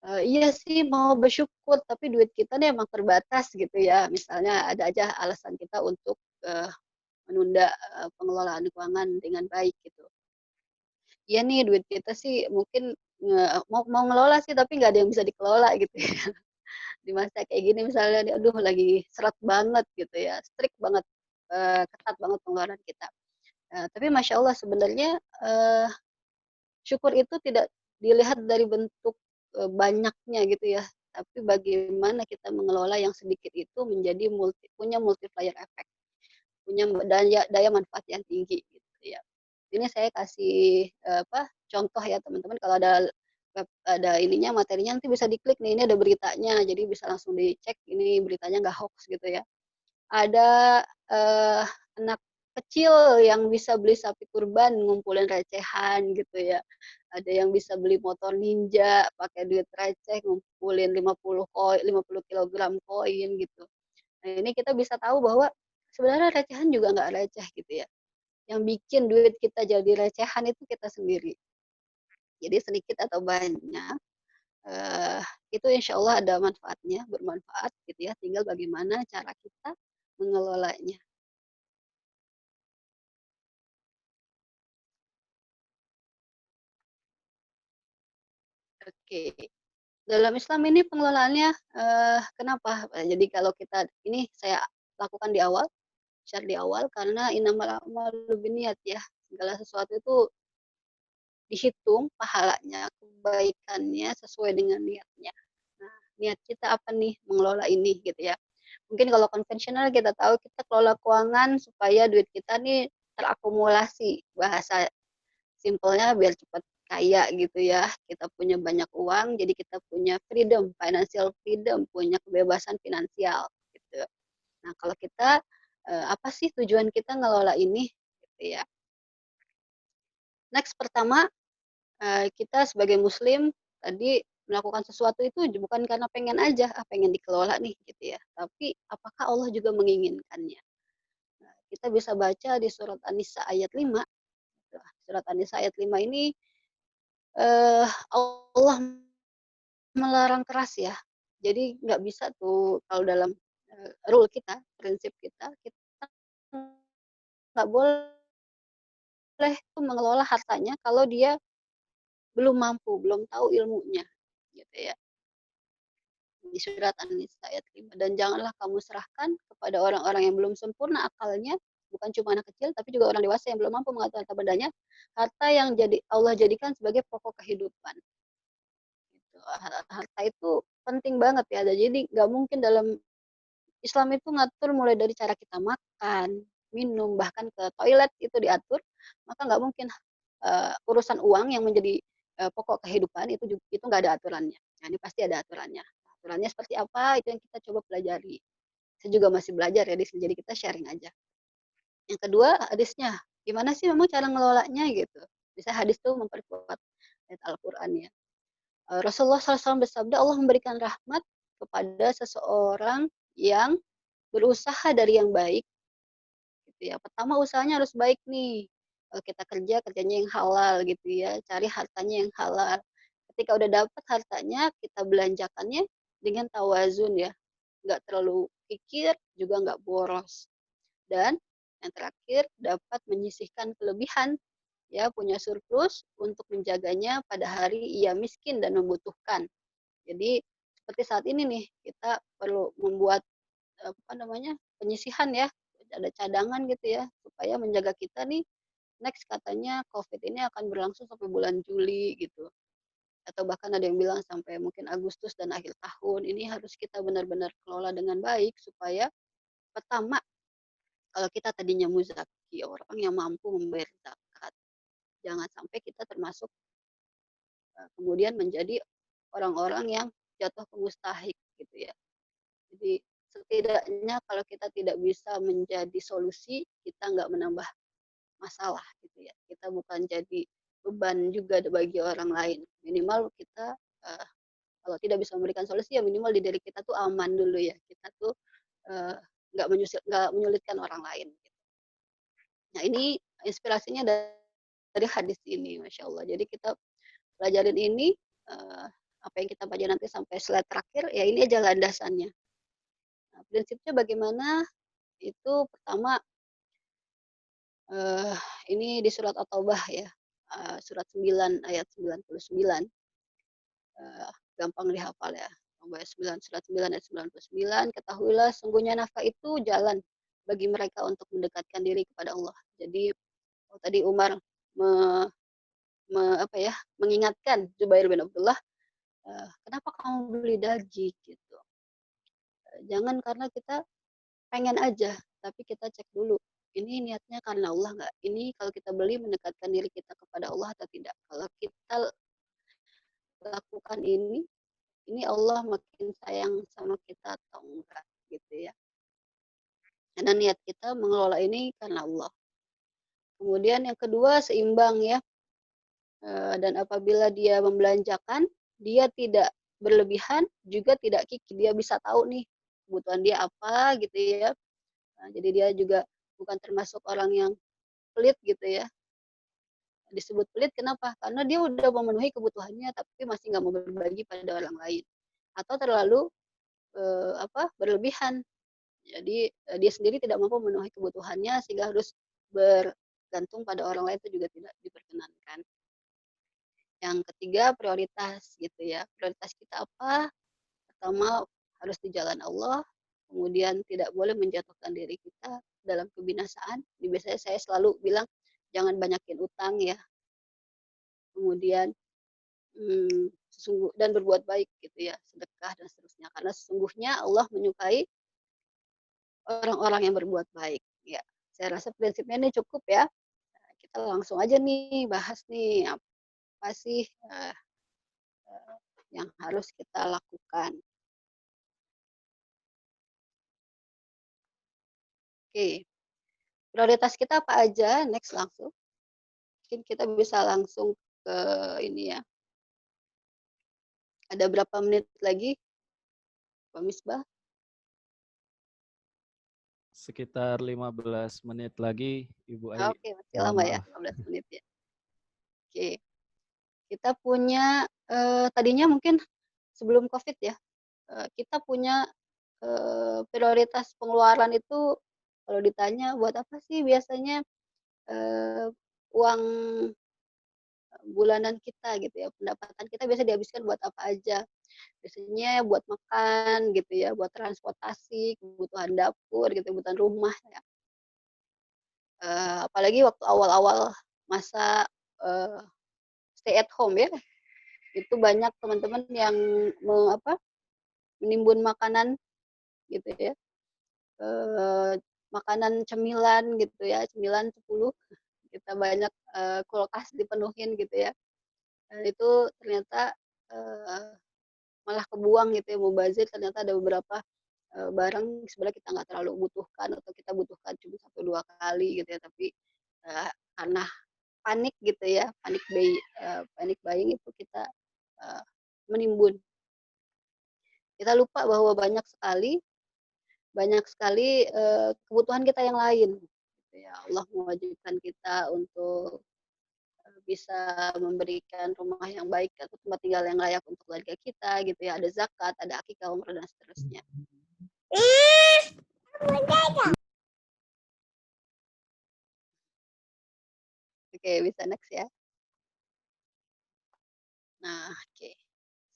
Iya sih mau bersyukur, tapi duit kita nih emang terbatas gitu ya. Misalnya ada aja alasan kita untuk, menunda, pengelolaan keuangan dengan baik gitu. Iya nih duit kita sih mungkin mau mau ngelola sih tapi nggak ada yang bisa dikelola gitu ya. Di masa kayak gini misalnya nih, aduh lagi seret banget gitu ya, strict banget, ketat banget pengeluaran kita. Tapi masya Allah sebenarnya, eee, syukur itu tidak dilihat dari bentuk, banyaknya gitu ya, tapi bagaimana kita mengelola yang sedikit itu menjadi punya multiplier effect, punya daya daya manfaat yang tinggi gitu ya. Ini saya kasih, contoh ya teman-teman kalau ada ininya materinya nanti bisa diklik nih, ini ada beritanya, jadi bisa langsung dicek ini beritanya nggak hoax gitu ya. Ada, anak kecil yang bisa beli sapi kurban ngumpulin recehan gitu ya. Ada yang bisa beli motor ninja pakai duit receh ngumpulin 50 kilogram koin gitu. Nah ini kita bisa tahu bahwa sebenarnya recehan juga nggak receh gitu ya. Yang bikin duit kita jadi recehan itu kita sendiri. Jadi sedikit atau banyak, eee, itu insya Allah ada manfaatnya, bermanfaat gitu ya, tinggal bagaimana cara kita mengelolanya. Oke. Dalam Islam ini pengelolaannya, kenapa? Jadi kalau kita ini saya lakukan di awal, share di awal karena innamal a'malu binniyat ya, segala sesuatu itu dihitung pahalanya, kebaikannya sesuai dengan niatnya. Nah, niat kita apa nih mengelola ini gitu ya. Mungkin kalau konvensional kita tahu kita kelola keuangan supaya duit kita nih terakumulasi, bahasa simpelnya biar cepat kaya gitu ya. Kita punya banyak uang, jadi kita punya freedom, financial freedom, punya kebebasan finansial gitu. Nah, kalau kita apa sih tujuan kita ngelola ini gitu ya. Next pertama, kita sebagai muslim tadi melakukan sesuatu itu bukan karena pengen aja, pengen dikelola nih gitu ya. Tapi apakah Allah juga menginginkannya? Nah, kita bisa baca di surat An-Nisa ayat 5. Surat An-Nisa ayat 5 ini Allah melarang keras ya. Jadi nggak bisa tuh kalau dalam, rule kita, prinsip kita, kita nggak boleh tuh mengelola hartanya kalau dia belum mampu, belum tahu ilmunya, gitu ya. Di surat An-Nisa ayat 5, dan janganlah kamu serahkan kepada orang-orang yang belum sempurna akalnya, bukan cuma anak kecil, tapi juga orang dewasa yang belum mampu mengatur harta bendanya, harta yang Allah jadikan sebagai pokok kehidupan. Gitu. Harta itu penting banget ya. Jadi nggak mungkin dalam Islam itu ngatur mulai dari cara kita makan, minum, bahkan ke toilet itu diatur, maka nggak mungkin urusan uang yang menjadi pokok kehidupan itu nggak ada aturannya. Nah, ini pasti ada aturannya. Aturannya seperti apa itu yang kita coba pelajari. Saya juga masih belajar ya di sini, jadi kita sharing aja. Yang kedua hadisnya, gimana sih memang cara ngelolanya gitu. Bisa hadis tuh memperkuat ayat Al-Qur'an ya. Rasulullah SAW bersabda, Allah memberikan rahmat kepada seseorang yang berusaha dari yang baik gitu ya. Pertama usahanya harus baik nih. Kalau kita kerja, kerjanya yang halal gitu ya, cari hartanya yang halal. Ketika udah dapat hartanya, kita belanjakannya dengan tawazun ya. Nggak terlalu pikir, juga nggak boros. Dan yang terakhir dapat menyisihkan kelebihan ya, punya surplus untuk menjaganya pada hari ia miskin dan membutuhkan. Jadi seperti saat ini nih kita perlu membuat apa namanya penyisihan ya, ada cadangan gitu ya supaya menjaga kita nih. Next katanya COVID ini akan berlangsung sampai bulan Juli gitu, atau bahkan ada yang bilang sampai mungkin Agustus dan akhir tahun. Ini harus kita benar-benar kelola dengan baik supaya pertama, kalau kita tadinya muzaki, orang yang mampu membayar zakat, jangan sampai kita termasuk kemudian menjadi orang-orang yang jatuh ke mustahik gitu ya. Jadi setidaknya kalau kita tidak bisa menjadi solusi, kita nggak menambah masalah gitu ya. Kita bukan jadi beban juga bagi orang lain. Minimal kita kalau tidak bisa memberikan solusi ya minimal di diri kita tuh aman dulu ya. Kita tuh eh, nggak menyulitkan orang lain. Gitu. Nah ini inspirasinya dari hadis ini, masya Allah. Jadi kita pelajarin ini, apa yang kita baca nanti sampai slide terakhir, ya ini aja landasannya. Nah, prinsipnya bagaimana? Itu pertama, ini di surat At-Taubah ya, surat 9 ayat 99, gampang dihafal ya. Surat 9 ayat 99, ketahuilah sungguhnya nafkah itu jalan bagi mereka untuk mendekatkan diri kepada Allah. Jadi tadi Umar mengingatkan Zubair bin Abdullah, kenapa kamu beli daging gitu. Jangan karena kita pengen aja, tapi kita cek dulu. Ini niatnya karena Allah nggak? Ini kalau kita beli mendekatkan diri kita kepada Allah atau tidak? Kalau kita lakukan ini Allah makin sayang sama kita atau enggak gitu ya. Karena niat kita mengelola ini karena Allah. Kemudian yang kedua seimbang ya. Dan apabila dia membelanjakan, dia tidak berlebihan, juga tidak kikir. Dia bisa tahu nih kebutuhan dia apa gitu ya. Nah, jadi dia juga bukan termasuk orang yang pelit gitu ya. Disebut pelit kenapa? Karena dia udah memenuhi kebutuhannya tapi masih nggak mau berbagi pada orang lain. Atau terlalu berlebihan. Jadi dia sendiri tidak mampu memenuhi kebutuhannya sehingga harus bergantung pada orang lain, itu juga tidak diperkenankan. Yang ketiga prioritas gitu ya. Prioritas kita apa? Pertama harus di jalan Allah, kemudian tidak boleh menjatuhkan diri kita dalam kebinasaan. Biasanya saya selalu bilang jangan banyakin utang ya. Kemudian dan berbuat baik gitu ya, sedekah dan seterusnya. Karena sesungguhnya Allah menyukai orang-orang yang berbuat baik. Ya, saya rasa prinsipnya ini cukup ya. Kita langsung aja nih bahas nih apa sih yang harus kita lakukan. Oke, prioritas kita apa aja? Next langsung. Mungkin kita bisa langsung ke ini ya. Ada berapa menit lagi, Pak Misbah? Sekitar 15 menit lagi, Ibu Ai. Oke, masih lama ya, 15 menit ya. Oke, kita punya tadinya mungkin sebelum COVID ya, kita punya prioritas pengeluaran itu kalau ditanya buat apa sih biasanya uang bulanan kita gitu ya, pendapatan kita biasa dihabiskan buat apa aja. Biasanya buat makan gitu ya, buat transportasi, kebutuhan dapur gitu, kebutuhan rumah ya. Apalagi waktu awal-awal masa stay at home ya, itu banyak teman-teman yang menimbun makanan gitu ya, makanan cemilan gitu ya, cemilan 10 kita banyak kulkas dipenuhin gitu ya. Dan itu ternyata malah kebuang gitu ya, mubazir. Ternyata ada beberapa barang sebenarnya kita nggak terlalu butuhkan atau kita butuhkan cuma 1-2 kali gitu ya, tapi karena panik gitu ya, panic buying itu kita menimbun. Kita lupa bahwa banyak sekali kebutuhan kita yang lain. Gitu ya. Allah mewajibkan kita untuk bisa memberikan rumah yang baik atau tempat tinggal yang layak untuk keluarga kita gitu ya. Ada zakat, ada akikah, umrah dan seterusnya. Oke, bisa next ya. Nah, oke.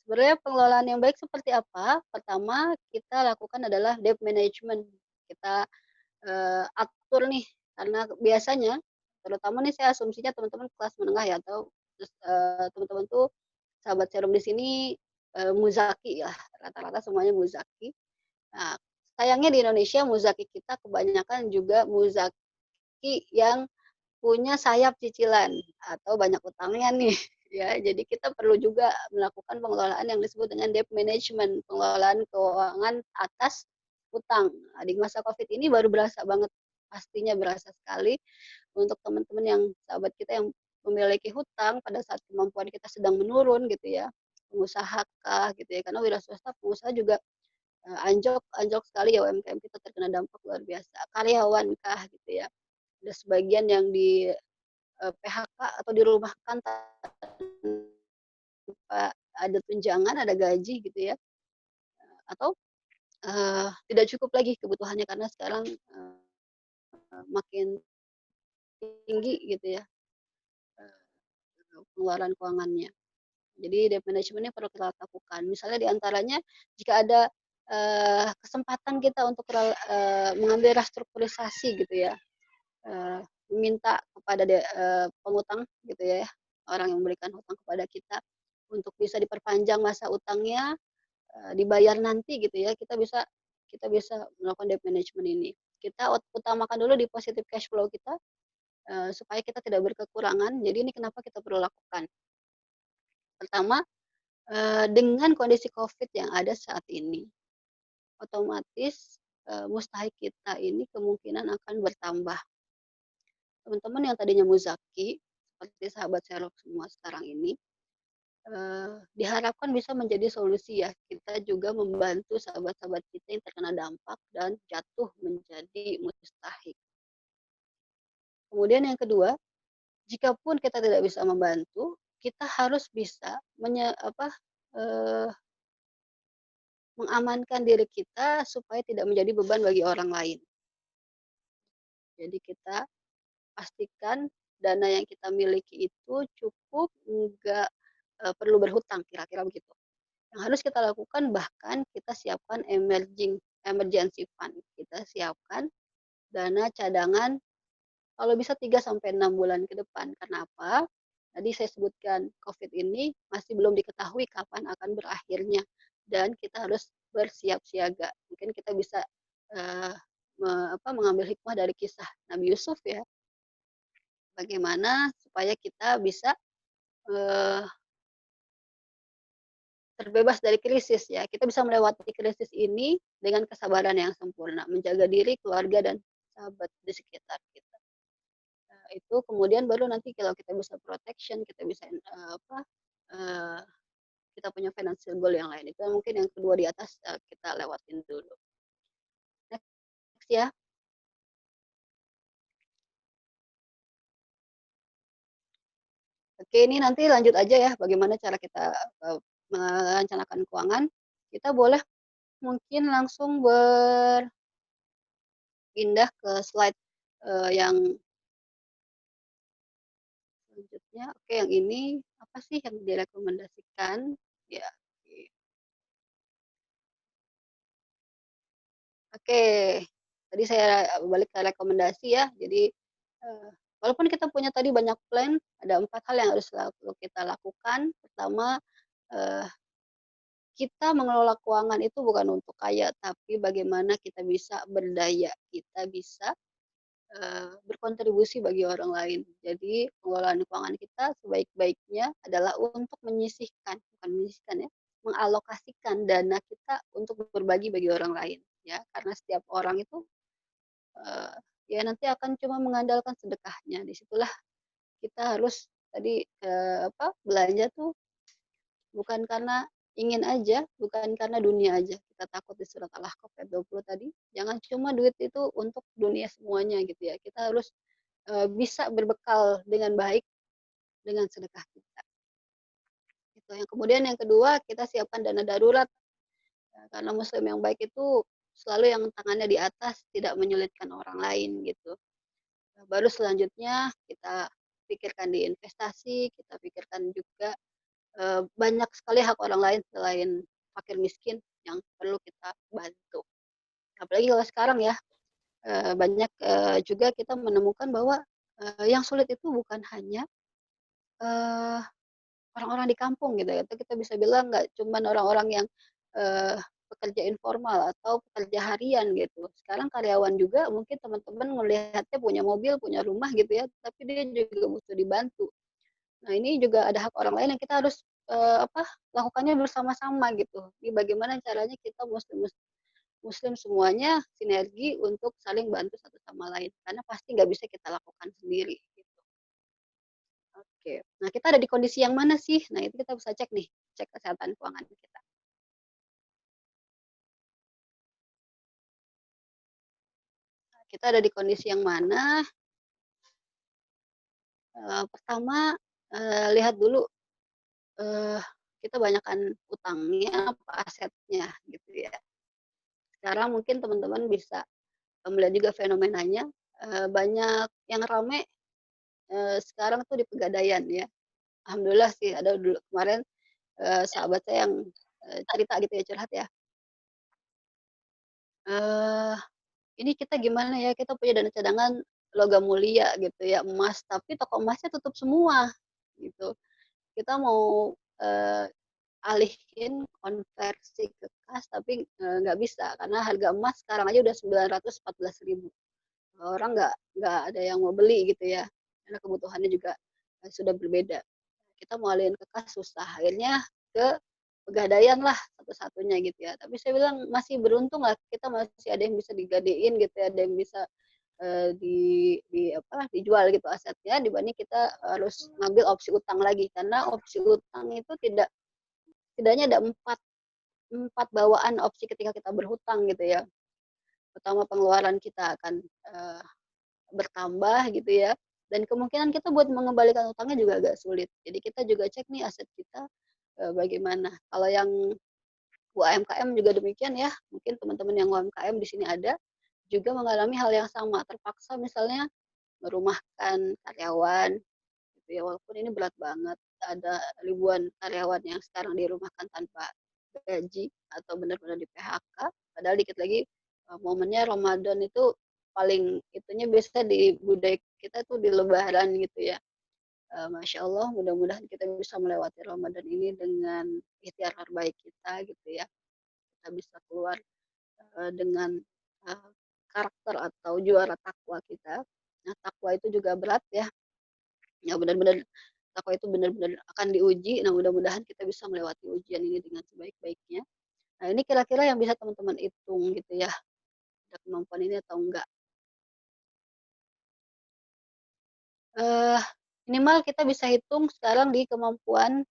Sebenarnya pengelolaan yang baik seperti apa? Pertama, kita lakukan adalah debt management. Kita atur nih, karena biasanya, terutama nih saya asumsinya teman-teman kelas menengah ya, atau teman-teman tuh sahabat serum di sini muzaki ya, rata-rata semuanya muzaki. Nah, sayangnya di Indonesia muzaki kita kebanyakan juga muzaki yang punya sayap cicilan atau banyak utangnya nih ya. Jadi kita perlu juga melakukan pengelolaan yang disebut dengan debt management, pengelolaan keuangan atas utang. Nah, di masa Covid ini baru berasa banget, pastinya berasa sekali untuk teman-teman yang sahabat kita yang memiliki hutang pada saat kemampuan kita sedang menurun gitu ya. Pengusaha kah gitu ya, karena wira swasta pengusaha juga anjlok sekali ya, UMKM kita terkena dampak luar biasa. Karyawan kah gitu ya. Ada sebagian yang di PHK atau dirumahkan tanpa ada tunjangan, ada gaji gitu ya, atau tidak cukup lagi kebutuhannya karena sekarang makin tinggi gitu ya pengeluaran keuangannya. Jadi debt management ini perlu kita lakukan. Misalnya di antaranya jika ada kesempatan kita untuk mengambil restrukturisasi gitu ya, meminta kepada pengutang gitu ya, orang yang memberikan hutang kepada kita untuk bisa diperpanjang masa utangnya, dibayar nanti gitu ya, kita bisa melakukan debt management ini. Kita utamakan dulu di positive cash flow kita, supaya kita tidak berkekurangan. Jadi ini kenapa kita perlu lakukan. Pertama, dengan kondisi Covid yang ada saat ini, otomatis mustahik kita ini kemungkinan akan bertambah. Teman-teman yang tadinya muzaki, seperti sahabat Sherlock semua sekarang ini, diharapkan bisa menjadi solusi ya. Kita juga membantu sahabat-sahabat kita yang terkena dampak dan jatuh menjadi mustahik. Kemudian yang kedua, jikapun kita tidak bisa membantu, kita harus bisa mengamankan diri kita supaya tidak menjadi beban bagi orang lain. Jadi kita pastikan dana yang kita miliki itu cukup, enggak perlu berhutang, kira-kira begitu. Yang harus kita lakukan bahkan kita siapkan emergency fund. Kita siapkan dana cadangan kalau bisa 3 sampai 6 bulan ke depan. Kenapa? Tadi saya sebutkan Covid ini masih belum diketahui kapan akan berakhirnya dan kita harus bersiap siaga. Mungkin kita bisa mengambil hikmah dari kisah Nabi Yusuf ya. Bagaimana supaya kita bisa terbebas dari krisis ya. Kita bisa melewati krisis ini dengan kesabaran yang sempurna, menjaga diri, keluarga dan sahabat di sekitar kita. Itu kemudian baru nanti kalau kita bisa protection, kita bisa kita punya financial goal yang lain. Itu mungkin yang kedua di atas kita lewatin dulu. Next ya. Oke, ini nanti lanjut aja ya bagaimana cara kita merencanakan keuangan. Kita boleh mungkin langsung berpindah ke slide yang selanjutnya. Oke, yang ini apa sih yang direkomendasikan? Ya. Oke, tadi saya balik ke rekomendasi ya. Jadi walaupun kita punya tadi banyak plan, ada 4 hal yang harus kita lakukan. Pertama, kita mengelola keuangan itu bukan untuk kaya, tapi bagaimana kita bisa berdaya, kita bisa berkontribusi bagi orang lain. Jadi pengelolaan keuangan kita sebaik-baiknya adalah untuk menyisihkan, bukan menyisihkan ya, mengalokasikan dana kita untuk berbagi bagi orang lain ya. Karena setiap orang itu ya nanti akan cuma mengandalkan sedekahnya. Disitulah kita harus tadi belanja tuh bukan karena ingin aja, bukan karena dunia aja. Kita takut di surat Al-Ahqaf ayat 20 tadi, jangan cuma duit itu untuk dunia semuanya gitu ya. Kita harus bisa berbekal dengan baik dengan sedekah kita. Itu yang kemudian yang kedua, kita siapkan dana darurat. Karena muslim yang baik itu selalu yang tangannya di atas, tidak menyulitkan orang lain gitu. Baru selanjutnya kita pikirkan di investasi, kita pikirkan juga banyak sekali hak orang lain selain fakir miskin yang perlu kita bantu. Apalagi kalau sekarang ya, banyak juga kita menemukan bahwa yang sulit itu bukan hanya orang-orang di kampung gitu ya. Kita bisa bilang nggak cuma orang-orang yang pekerja informal atau pekerja harian gitu. Sekarang karyawan juga mungkin teman-teman melihatnya punya mobil, punya rumah gitu ya, tapi dia juga butuh dibantu. Nah, ini juga ada hak orang lain yang kita harus lakukannya bersama-sama gitu. Ini bagaimana caranya kita muslim semuanya sinergi untuk saling bantu satu sama lain. Karena pasti nggak bisa kita lakukan sendiri gitu. Oke. Nah, kita ada di kondisi yang mana sih? Nah, itu kita bisa cek nih, cek kesehatan keuangan kita. Nah, kita ada di kondisi yang mana? Pertama, lihat dulu kita banyakkan utangnya apa asetnya gitu ya. Sekarang mungkin teman-teman bisa melihat juga fenomenanya, banyak yang rame, sekarang tuh di Pegadaian ya. Alhamdulillah sih ada dulu kemarin, sahabat saya yang, cerita gitu ya, curhat ya, eee, "Ini kita gimana ya, kita punya dana cadangan logam mulia gitu ya, emas, tapi toko emasnya tutup semua," gitu. Kita mau, alihin konversi ke kas tapi, nggak bisa karena harga emas sekarang aja udah 914.000. Orang nggak ada yang mau beli gitu ya, karena kebutuhannya juga, sudah berbeda. Kita mau alihin ke kas susah, akhirnya ke Pegadaian lah satu-satunya gitu ya. Tapi saya bilang masih beruntung lah kita masih ada yang bisa digadein gitu ya, ada yang bisa, di apa, dijual gitu asetnya dibanding kita harus ngambil opsi utang lagi. Karena opsi utang itu setidaknya ada 4 4 bawaan opsi ketika kita berhutang gitu ya. Pertama pengeluaran kita akan, bertambah gitu ya, dan kemungkinan kita buat mengembalikan utangnya juga agak sulit. Jadi kita juga cek nih aset kita, bagaimana. Kalau yang UMKM juga demikian ya, mungkin teman-teman yang UMKM di sini ada, juga mengalami hal yang sama, terpaksa misalnya merumahkan karyawan gitu ya, walaupun ini berat banget, ada ribuan karyawan yang sekarang dirumahkan tanpa gaji atau benar-benar di-PHK, padahal dikit lagi, momennya Ramadan itu paling itunya biasanya di budaya kita tuh di lebaran gitu ya. Masya Allah mudah-mudahan kita bisa melewati Ramadan ini dengan ikhtiar terbaik kita gitu ya. Kita bisa keluar, dengan, eee, karakter atau juara takwa kita. Nah takwa itu juga berat ya, ya benar-benar takwa itu benar-benar akan diuji, nah mudah-mudahan kita bisa melewati ujian ini dengan sebaik-baiknya. Nah ini kira-kira yang bisa teman-teman hitung gitu ya, ada kemampuan ini atau enggak. Eee, Minimal kita bisa hitung sekarang di kemampuan,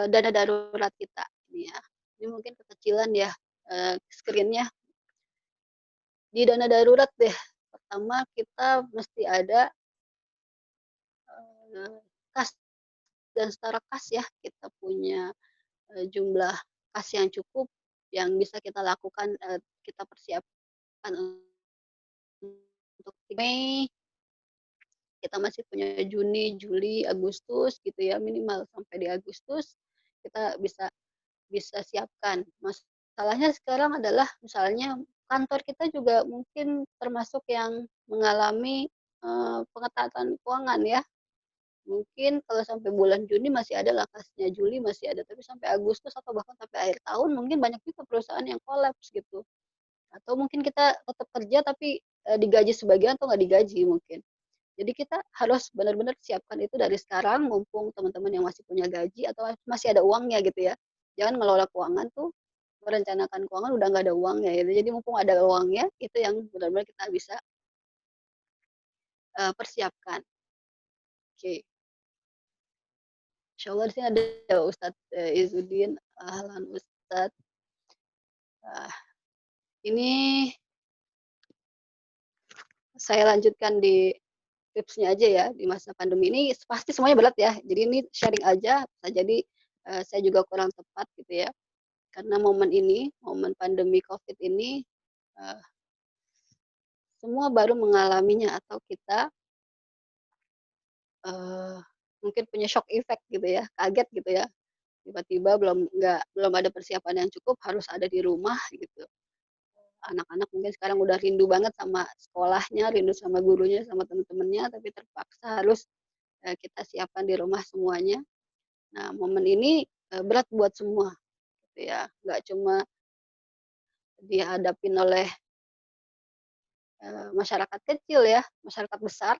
dana darurat kita ini ya. Ini mungkin kekecilan ya, screen-nya. Di dana darurat deh, pertama kita mesti ada, eee, kas dan setara kas ya. Kita punya, jumlah kas yang cukup, yang bisa kita lakukan, kita persiapkan untuk Mei, kita masih punya Juni, Juli, Agustus gitu ya, minimal sampai di Agustus kita bisa bisa siapkan. Masalahnya sekarang adalah misalnya kantor kita juga mungkin termasuk yang mengalami, pengetatan keuangan ya. Mungkin kalau sampai bulan Juni masih ada lah kasnya, Juli masih ada, tapi sampai Agustus atau bahkan sampai akhir tahun mungkin banyak juga perusahaan yang kolaps gitu. Atau mungkin kita tetap kerja tapi, digaji sebagian atau nggak digaji mungkin. Jadi kita harus benar-benar siapkan itu dari sekarang mumpung teman-teman yang masih punya gaji atau masih ada uangnya gitu ya. Jangan ngelola keuangan tuh, merencanakan keuangan udah nggak ada uangnya gitu. Jadi mumpung ada uangnya, itu yang benar-benar kita bisa, persiapkan. Oke. Insyaallah di sini ada Ustadz, Izzuddin. Ahlan Ustadz. Ah, ini saya lanjutkan di tipsnya aja ya, di masa pandemi ini pasti semuanya berat ya. Jadi ini sharing aja, bisa jadi, saya juga kurang tepat gitu ya. Karena momen ini, momen pandemi Covid ini, eee, semua baru mengalaminya atau kita, eee, mungkin punya shock effect gitu ya, kaget gitu ya, tiba-tiba belum ada persiapan yang cukup, harus ada di rumah gitu. Anak-anak mungkin sekarang udah rindu banget sama sekolahnya, rindu sama gurunya, sama teman-temannya, tapi terpaksa harus, kita siapkan di rumah semuanya. Nah, momen ini, berat buat semua gitu ya, nggak cuma dihadapin oleh, masyarakat kecil ya, masyarakat besar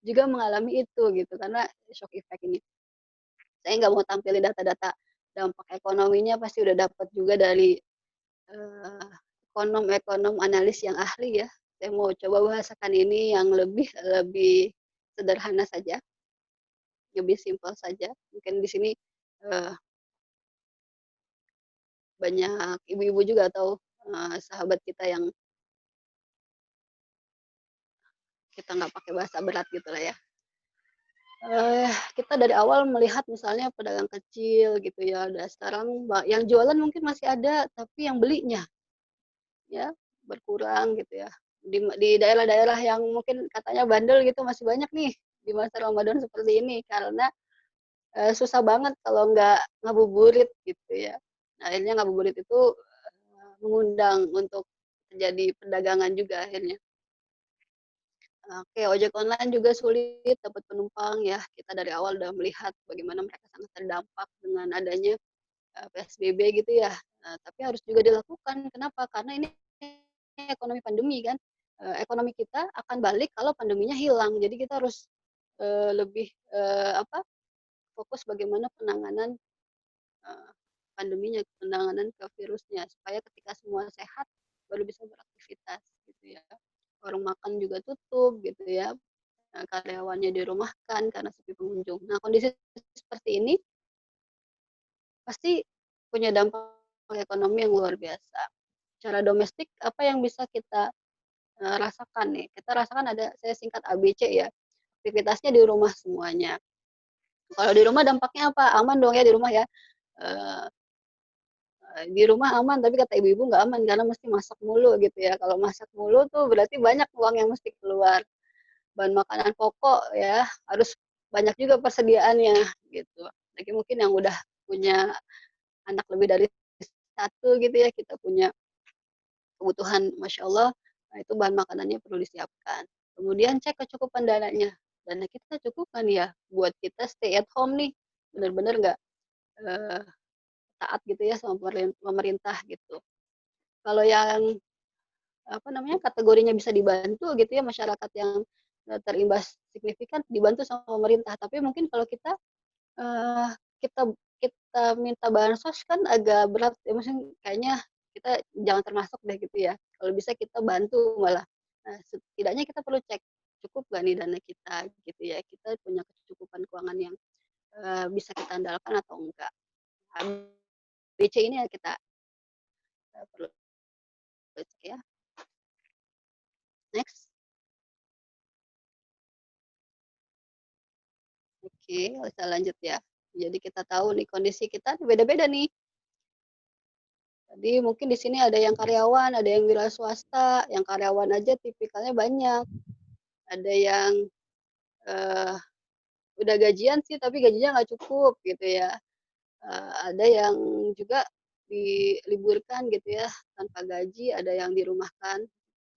juga mengalami itu gitu, karena shock effect ini. Saya nggak mau tampilin data-data dampak ekonominya, pasti udah dapat juga dari, ekonom-ekonom analis yang ahli ya. Saya mau coba bahasakan ini yang lebih lebih sederhana saja, lebih simpel saja. Mungkin di sini, eee, banyak ibu-ibu juga atau, sahabat kita yang kita nggak pakai bahasa berat gitu lah ya. Kita dari awal melihat misalnya pedagang kecil gitu ya, dan sekarang yang jualan mungkin masih ada, tapi yang belinya ya berkurang gitu ya. Di daerah-daerah yang mungkin katanya bandel gitu masih banyak nih di masa Ramadan seperti ini karena, susah banget kalau nggak ngabuburit gitu ya. Nah, akhirnya ngabuburit itu, mengundang untuk terjadi perdagangan juga akhirnya. Oke, ojek online juga sulit dapat penumpang ya. Kita dari awal udah melihat bagaimana mereka sangat terdampak dengan adanya, PSBB gitu ya. Tapi harus juga dilakukan. Kenapa? Karena ini ekonomi pandemi kan. Ekonomi kita akan balik kalau pandeminya hilang. Jadi kita harus, lebih, fokus bagaimana penanganan, eee, pandeminya, penanganan ke virusnya, supaya ketika semua sehat baru bisa beraktivitas gitu ya. Warung makan juga tutup gitu ya. Karyawannya dirumahkan karena sepi pengunjung. Nah, kondisi seperti ini pasti punya dampak ekonomi yang luar biasa. Secara domestik apa yang bisa kita, rasakan nih? Kita rasakan ada saya singkat ABC ya, aktivitasnya di rumah semuanya. Kalau di rumah dampaknya apa? Aman dong ya di rumah ya, eee di rumah aman, tapi kata ibu-ibu nggak aman karena mesti masak mulu gitu ya. Kalau masak mulu tuh berarti banyak uang yang mesti keluar. Bahan makanan pokok ya, harus banyak juga persediaannya gitu. Lagi mungkin yang udah punya anak lebih dari satu gitu ya, kita punya kebutuhan Masya Allah, nah itu bahan makanannya perlu disiapkan. Kemudian cek kecukupan dananya, dana kita cukup kan ya buat kita stay at home nih, benar-benar nggak, eee, taat gitu ya sama pemerintah gitu. Kalau yang, apa namanya, kategorinya bisa dibantu gitu ya, masyarakat yang, terimbas signifikan dibantu sama pemerintah. Tapi mungkin kalau kita, eee, kita kita minta bansos kan agak berat ya, maksudnya kayaknya kita jangan termasuk deh gitu ya. Kalau bisa kita bantu malah. Nah, setidaknya kita perlu cek, cukup nggak nih dana kita gitu ya, kita punya kecukupan keuangan yang, bisa kita andalkan atau enggak. ABC ini ya kita, perlu cek ya. Next. Oke, bisa lanjut ya. Jadi kita tahu nih kondisi kita beda-beda nih. Jadi mungkin di sini ada yang karyawan, ada yang wira swasta, yang karyawan aja tipikalnya banyak. Ada yang, eee, udah gajian sih tapi gajinya nggak cukup gitu ya. Ada yang juga diliburkan gitu ya, tanpa gaji, ada yang dirumahkan.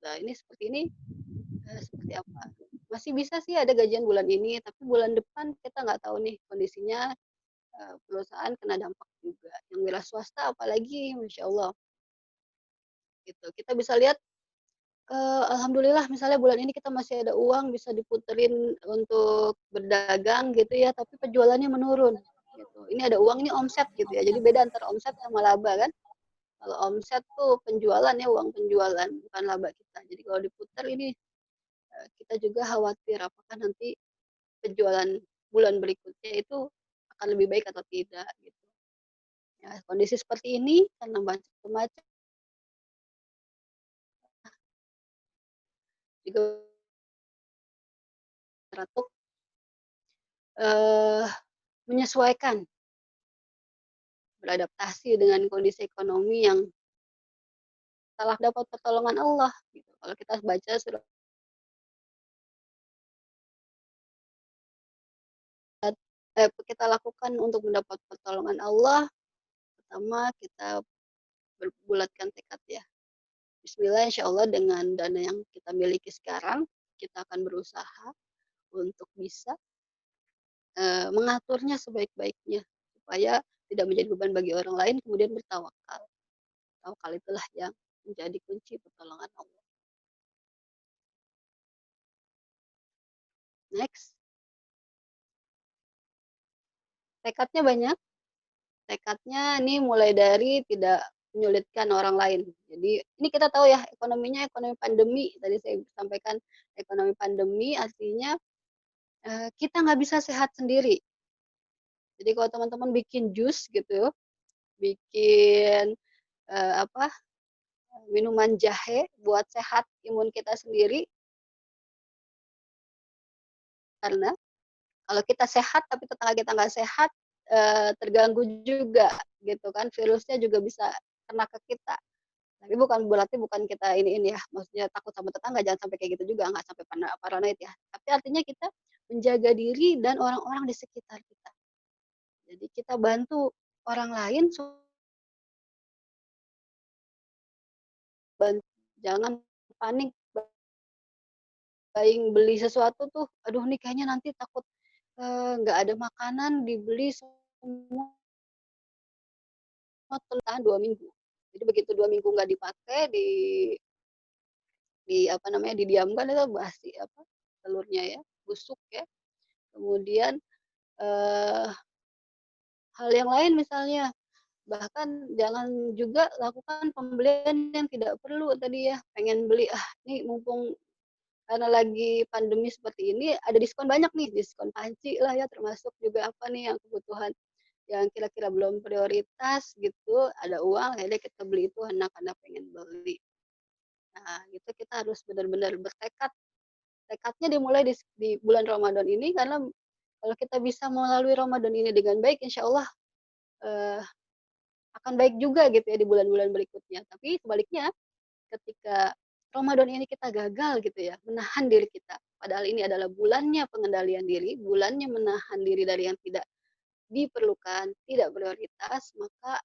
Nah ini seperti ini, seperti apa? Masih bisa sih ada gajian bulan ini, tapi bulan depan kita nggak tahu nih kondisinya. Perusahaan kena dampak juga, yang wira swasta apalagi Masya Allah, gitu. Kita bisa lihat, alhamdulillah misalnya bulan ini kita masih ada uang bisa diputerin untuk berdagang gitu ya, tapi penjualannya menurun, gitu. Ini ada uang, ini omset gitu ya, jadi beda antara omset sama laba kan. Kalau omset tuh penjualan ya, uang penjualan, bukan laba kita. Jadi kalau diputar ini, kita juga khawatir apakah nanti penjualan bulan berikutnya itu akan lebih baik atau tidak, gitu. Ya, kondisi seperti ini karena macam-macam juga untuk, eee, menyesuaikan, beradaptasi dengan kondisi ekonomi yang telah dapat pertolongan Allah, gitu. Kalau kita baca surat, kita lakukan untuk mendapat pertolongan Allah, pertama kita berbulatkan tekad ya. Bismillah insyaallah dengan dana yang kita miliki sekarang, kita akan berusaha untuk bisa, mengaturnya sebaik-baiknya, supaya tidak menjadi beban bagi orang lain, kemudian bertawakal. Tawakal itulah yang menjadi kunci pertolongan Allah. Next, tekadnya banyak, tekadnya ini mulai dari tidak menyulitkan orang lain. Jadi ini kita tahu ya ekonominya ekonomi pandemi, tadi saya sampaikan ekonomi pandemi artinya, kita nggak bisa sehat sendiri. Jadi kalau teman-teman bikin jus gitu, bikin, apa, minuman jahe buat sehat imun kita sendiri, karena Kalau kita sehat tapi tetangga kita nggak sehat, terganggu juga gitu kan, virusnya juga bisa kena ke kita. Tapi bukan berarti bukan kita ini ya, maksudnya takut sama tetangga, jangan sampai kayak gitu juga, nggak sampai paranoid ya. Tapi artinya kita menjaga diri dan orang-orang di sekitar kita. Jadi kita bantu orang lain jangan panik buying beli sesuatu tuh, aduh nih kayaknya nanti takut, nggak ada makanan dibeli semua tahan 2 minggu. Jadi begitu 2 minggu nggak dipakai, apa namanya, didiamkan itu basi telurnya ya, busuk ya. Kemudian, eee, hal yang lain misalnya, bahkan jangan juga lakukan pembelian yang tidak perlu tadi ya, pengen beli, "Ah, nih mumpung karena lagi pandemi seperti ini ada diskon banyak nih, diskon panci lah ya, termasuk juga apa nih yang kebutuhan yang kira-kira belum prioritas gitu, ada uang akhirnya kita beli itu karena pengen beli." Nah, itu kita harus benar-benar bertekad, tekadnya dimulai di bulan Ramadan ini karena kalau kita bisa melalui Ramadan ini dengan baik, insya Allah eee, akan baik juga gitu ya di bulan-bulan berikutnya. Tapi sebaliknya ketika Ramadan ini kita gagal gitu ya, menahan diri kita, padahal ini adalah bulannya pengendalian diri, bulannya menahan diri dari yang tidak diperlukan, tidak prioritas, maka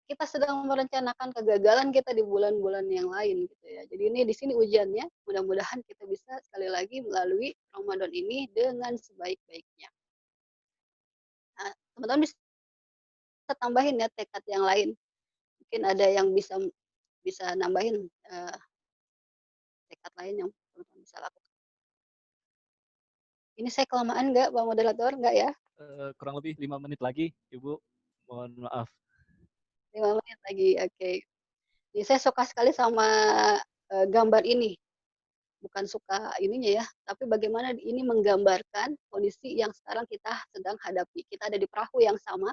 kita sedang merencanakan kegagalan kita di bulan-bulan yang lain gitu ya. Jadi ini di sini ujiannya, mudah-mudahan kita bisa sekali lagi melalui Ramadan ini dengan sebaik-baiknya. Nah, teman-teman bisa tambahin ya tekad yang lain, mungkin ada yang bisa bisa nambahin, tekad lain yang teman-teman bisa lakukan. Ini saya kelamaan nggak Pak Moderator? Nggak ya? Kurang lebih 5 menit lagi, Ibu. Mohon maaf. 5 menit lagi, oke. Jadi saya suka sekali sama, gambar ini. Bukan suka ininya ya, tapi bagaimana ini menggambarkan kondisi yang sekarang kita sedang hadapi. Kita ada di perahu yang sama,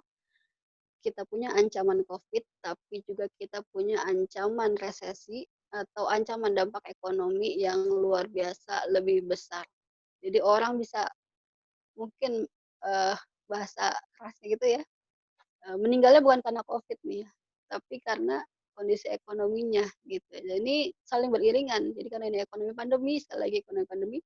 kita punya ancaman Covid, tapi juga kita punya ancaman resesi atau ancaman dampak ekonomi yang luar biasa lebih besar. Jadi orang bisa mungkin, bahasa kerasnya gitu ya, meninggalnya bukan karena Covid nih ya, tapi karena kondisi ekonominya gitu. Jadi ini saling beriringan. Jadi karena ini ekonomi pandemi, sekali lagi ekonomi pandemi,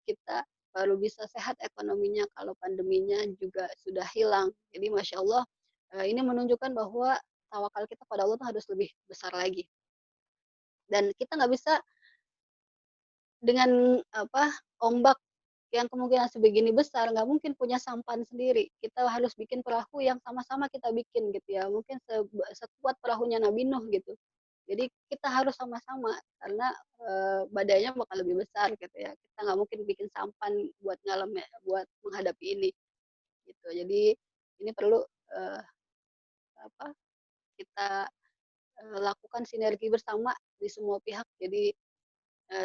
kita baru bisa sehat ekonominya kalau pandeminya juga sudah hilang. Jadi Masya Allah, ini menunjukkan bahwa tawakal kita pada Allah tuh harus lebih besar lagi. Dan kita nggak bisa dengan ombak yang kemungkinan sebegini besar, nggak mungkin punya sampan sendiri. Kita harus bikin perahu yang sama-sama kita bikin gitu ya, mungkin sekuat perahunya Nabi Nuh gitu. Jadi kita harus sama-sama karena, badainya bakal lebih besar gitu ya. Kita nggak mungkin bikin sampan buat menghadapi ini, gitu. Jadi ini perlu, eee, apa, kita, lakukan sinergi bersama di semua pihak. Jadi,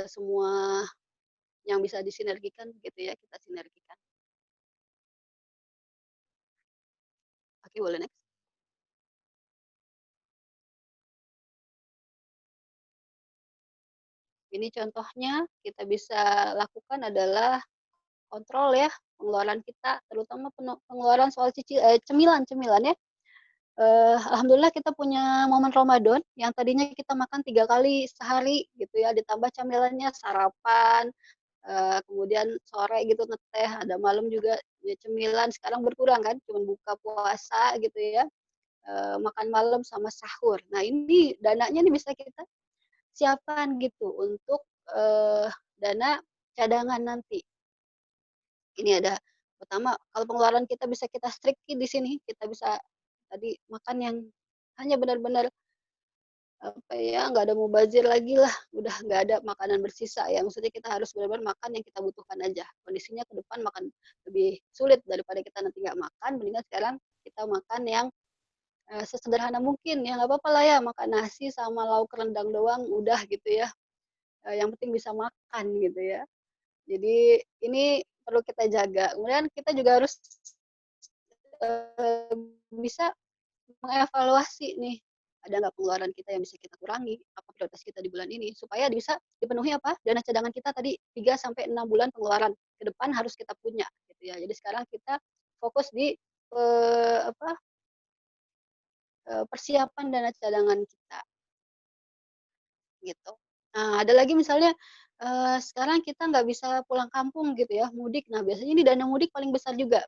semua yang bisa disinergikan gitu ya, kita sinergikan. Oke, boleh next. Ini contohnya kita bisa lakukan adalah kontrol ya pengeluaran kita, terutama pengeluaran soal cemilan-cemilan ya. Alhamdulillah kita punya momen Ramadan yang tadinya kita makan 3 kali sehari gitu ya, ditambah camilannya sarapan, kemudian sore gitu ngeteh, ada malam juga ya cemilan, sekarang berkurang kan, cuma buka puasa gitu ya, makan malam sama sahur. Nah ini dananya nih bisa kita siapkan gitu untuk, dana cadangan nanti. Ini ada pertama, kalau pengeluaran kita bisa kita strict di sini, kita bisa tadi makan yang hanya benar-benar, apa ya, nggak ada mubazir lagi lah, udah nggak ada makanan bersisa ya, maksudnya kita harus benar-benar makan yang kita butuhkan aja. Kondisinya ke depan makan lebih sulit daripada kita nanti nggak makan, mendingan sekarang kita makan yang, sesederhana mungkin, ya nggak apa-apa lah ya makan nasi sama lauk rendang doang udah gitu ya, yang penting bisa makan gitu ya. Jadi ini perlu kita jaga. Kemudian kita juga harus, eee, bisa mengevaluasi nih, ada nggak pengeluaran kita yang bisa kita kurangi, apa prioritas kita di bulan ini, supaya bisa dipenuhi dana cadangan kita tadi 3 sampai 6 bulan pengeluaran ke depan harus kita punya, gitu ya. Jadi sekarang kita fokus di persiapan dana cadangan kita gitu. Nah, ada lagi misalnya sekarang kita nggak bisa pulang kampung gitu ya, mudik. Nah, biasanya ini dana mudik paling besar juga.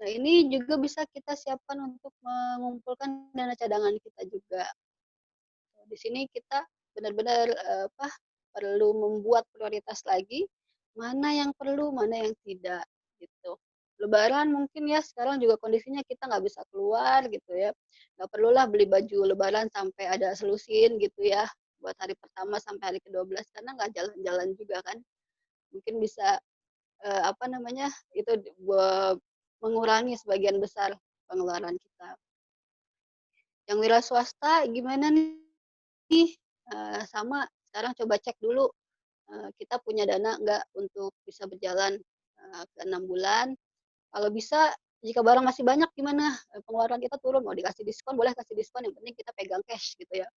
Nah, ini juga bisa kita siapkan untuk mengumpulkan dana cadangan kita juga. Di sini kita benar-benar perlu membuat prioritas lagi, mana yang perlu, mana yang tidak gitu. Lebaran mungkin ya sekarang juga kondisinya kita nggak bisa keluar gitu ya. Nggak perlulah beli baju lebaran sampai ada selusin gitu ya buat hari pertama sampai hari ke-12 karena nggak jalan-jalan juga kan. Mungkin bisa itu mengurangi sebagian besar pengeluaran kita. Yang wira swasta gimana nih? Sama sekarang coba cek dulu, kita punya dana nggak untuk bisa berjalan, ke 6 bulan. Kalau bisa jika barang masih banyak gimana, pengeluaran kita turun, mau dikasih diskon boleh kasih diskon, yang penting kita pegang cash gitu ya.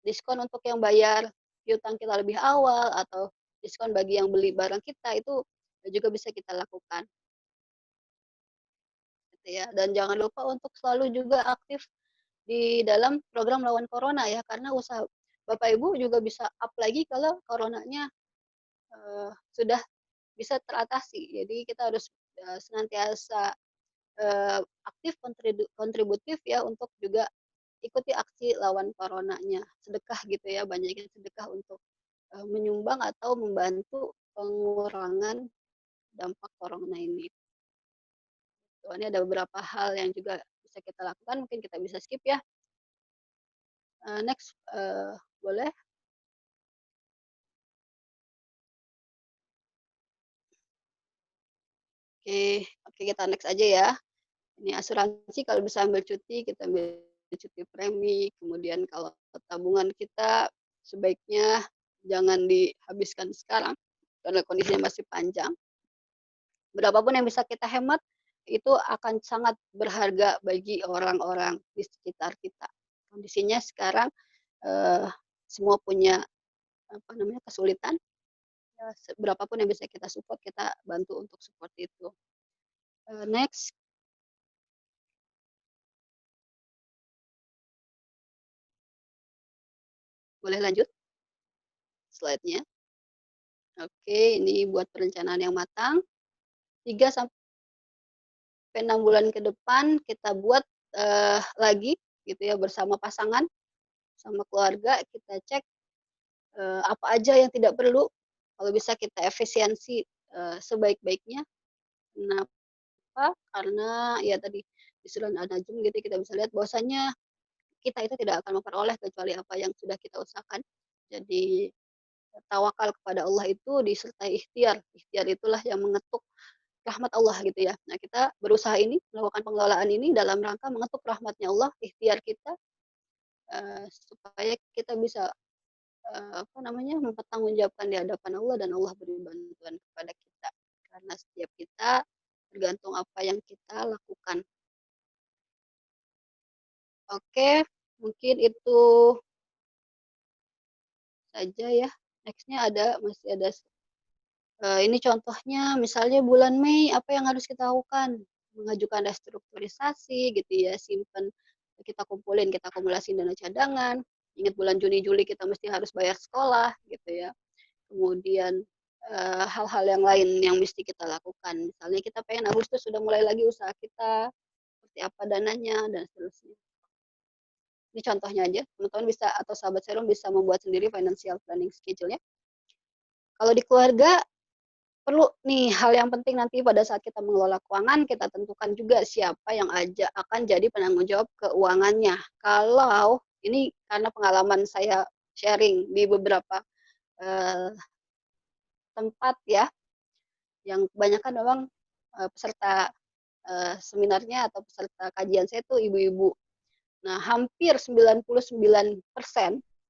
Diskon untuk yang bayar piutang kita lebih awal atau diskon bagi yang beli barang kita itu juga bisa kita lakukan, gitu ya. Dan jangan lupa untuk selalu juga aktif di dalam program lawan corona ya, karena usaha Bapak Ibu juga bisa up lagi kalau coronanya sudah bisa teratasi. Jadi kita harus senantiasa aktif kontributif ya untuk juga ikuti aksi lawan coronanya. Sedekah gitu ya, banyakin sedekah untuk menyumbang atau membantu pengurangan dampak corona ini. Ini ada beberapa hal yang juga bisa kita lakukan, mungkin kita bisa skip ya. Next, boleh? Oke, kita next aja ya. Ini asuransi kalau bisa ambil cuti, kita ambil cuti premi. Kemudian kalau tabungan kita sebaiknya jangan dihabiskan sekarang karena kondisinya masih panjang. Berapapun yang bisa kita hemat itu akan sangat berharga bagi orang-orang di sekitar kita. Kondisinya sekarang semua punya kesulitan. Ya, berapapun yang bisa kita support, kita bantu untuk support itu. Next. Boleh lanjut slide-nya. Oke, ini buat perencanaan yang matang. 3 sampai 6 bulan ke depan kita buat lagi gitu ya bersama pasangan, sama keluarga kita cek apa aja yang tidak perlu, kalau bisa kita efisiensi sebaik-baiknya. Kenapa? Karena ya tadi di surah An-Najm gitu kita bisa lihat bahwasanya kita itu tidak akan memperoleh kecuali apa yang sudah kita usahakan. Jadi tawakal kepada Allah itu disertai ikhtiar. Ikhtiar itulah yang mengetuk rahmat Allah gitu ya. Nah, kita berusaha ini, melakukan pengelolaan ini dalam rangka mengetuk rahmatnya Allah, ikhtiar kita supaya kita bisa mempertanggungjawabkan di hadapan Allah dan Allah beri bantuan kepada kita. Karena setiap kita tergantung apa yang kita lakukan. Oke, mungkin itu saja ya. Next-nya masih ada ini contohnya misalnya bulan Mei apa yang harus kita lakukan? Mengajukan restrukturisasi gitu ya, simpan kita kumpulin, kita akumulasi dana cadangan. Ingat bulan Juni Juli kita mesti harus bayar sekolah gitu ya. Kemudian hal-hal yang lain yang mesti kita lakukan. Misalnya kita pengen Agustus sudah mulai lagi usaha kita, seperti apa dananya dan seterusnya. Ini contohnya aja, teman-teman bisa atau sahabat serum bisa membuat sendiri financial planning schedule-nya. Kalau di keluarga perlu nih hal yang penting nanti pada saat kita mengelola keuangan, kita tentukan juga siapa yang akan jadi penanggung jawab keuangannya. Kalau ini karena pengalaman saya sharing di beberapa tempat ya, yang kebanyakan memang peserta seminarnya atau peserta kajian saya itu ibu-ibu. Nah, hampir 99%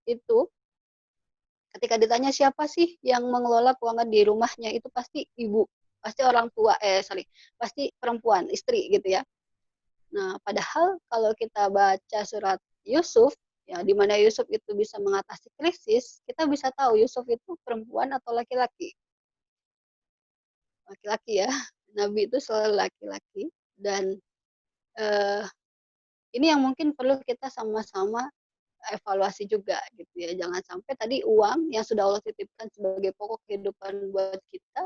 itu ketika ditanya siapa sih yang mengelola keuangan di rumahnya itu pasti ibu, pasti orang tua, pasti perempuan, istri gitu ya. Nah, padahal kalau kita baca surat Yusuf, ya di mana Yusuf itu bisa mengatasi krisis, kita bisa tahu Yusuf itu perempuan atau laki-laki. Laki-laki ya. Nabi itu selalu laki-laki, dan eh, ini yang mungkin perlu kita sama-sama evaluasi juga gitu ya. Jangan sampai tadi uang yang sudah Allah titipkan sebagai pokok kehidupan buat kita,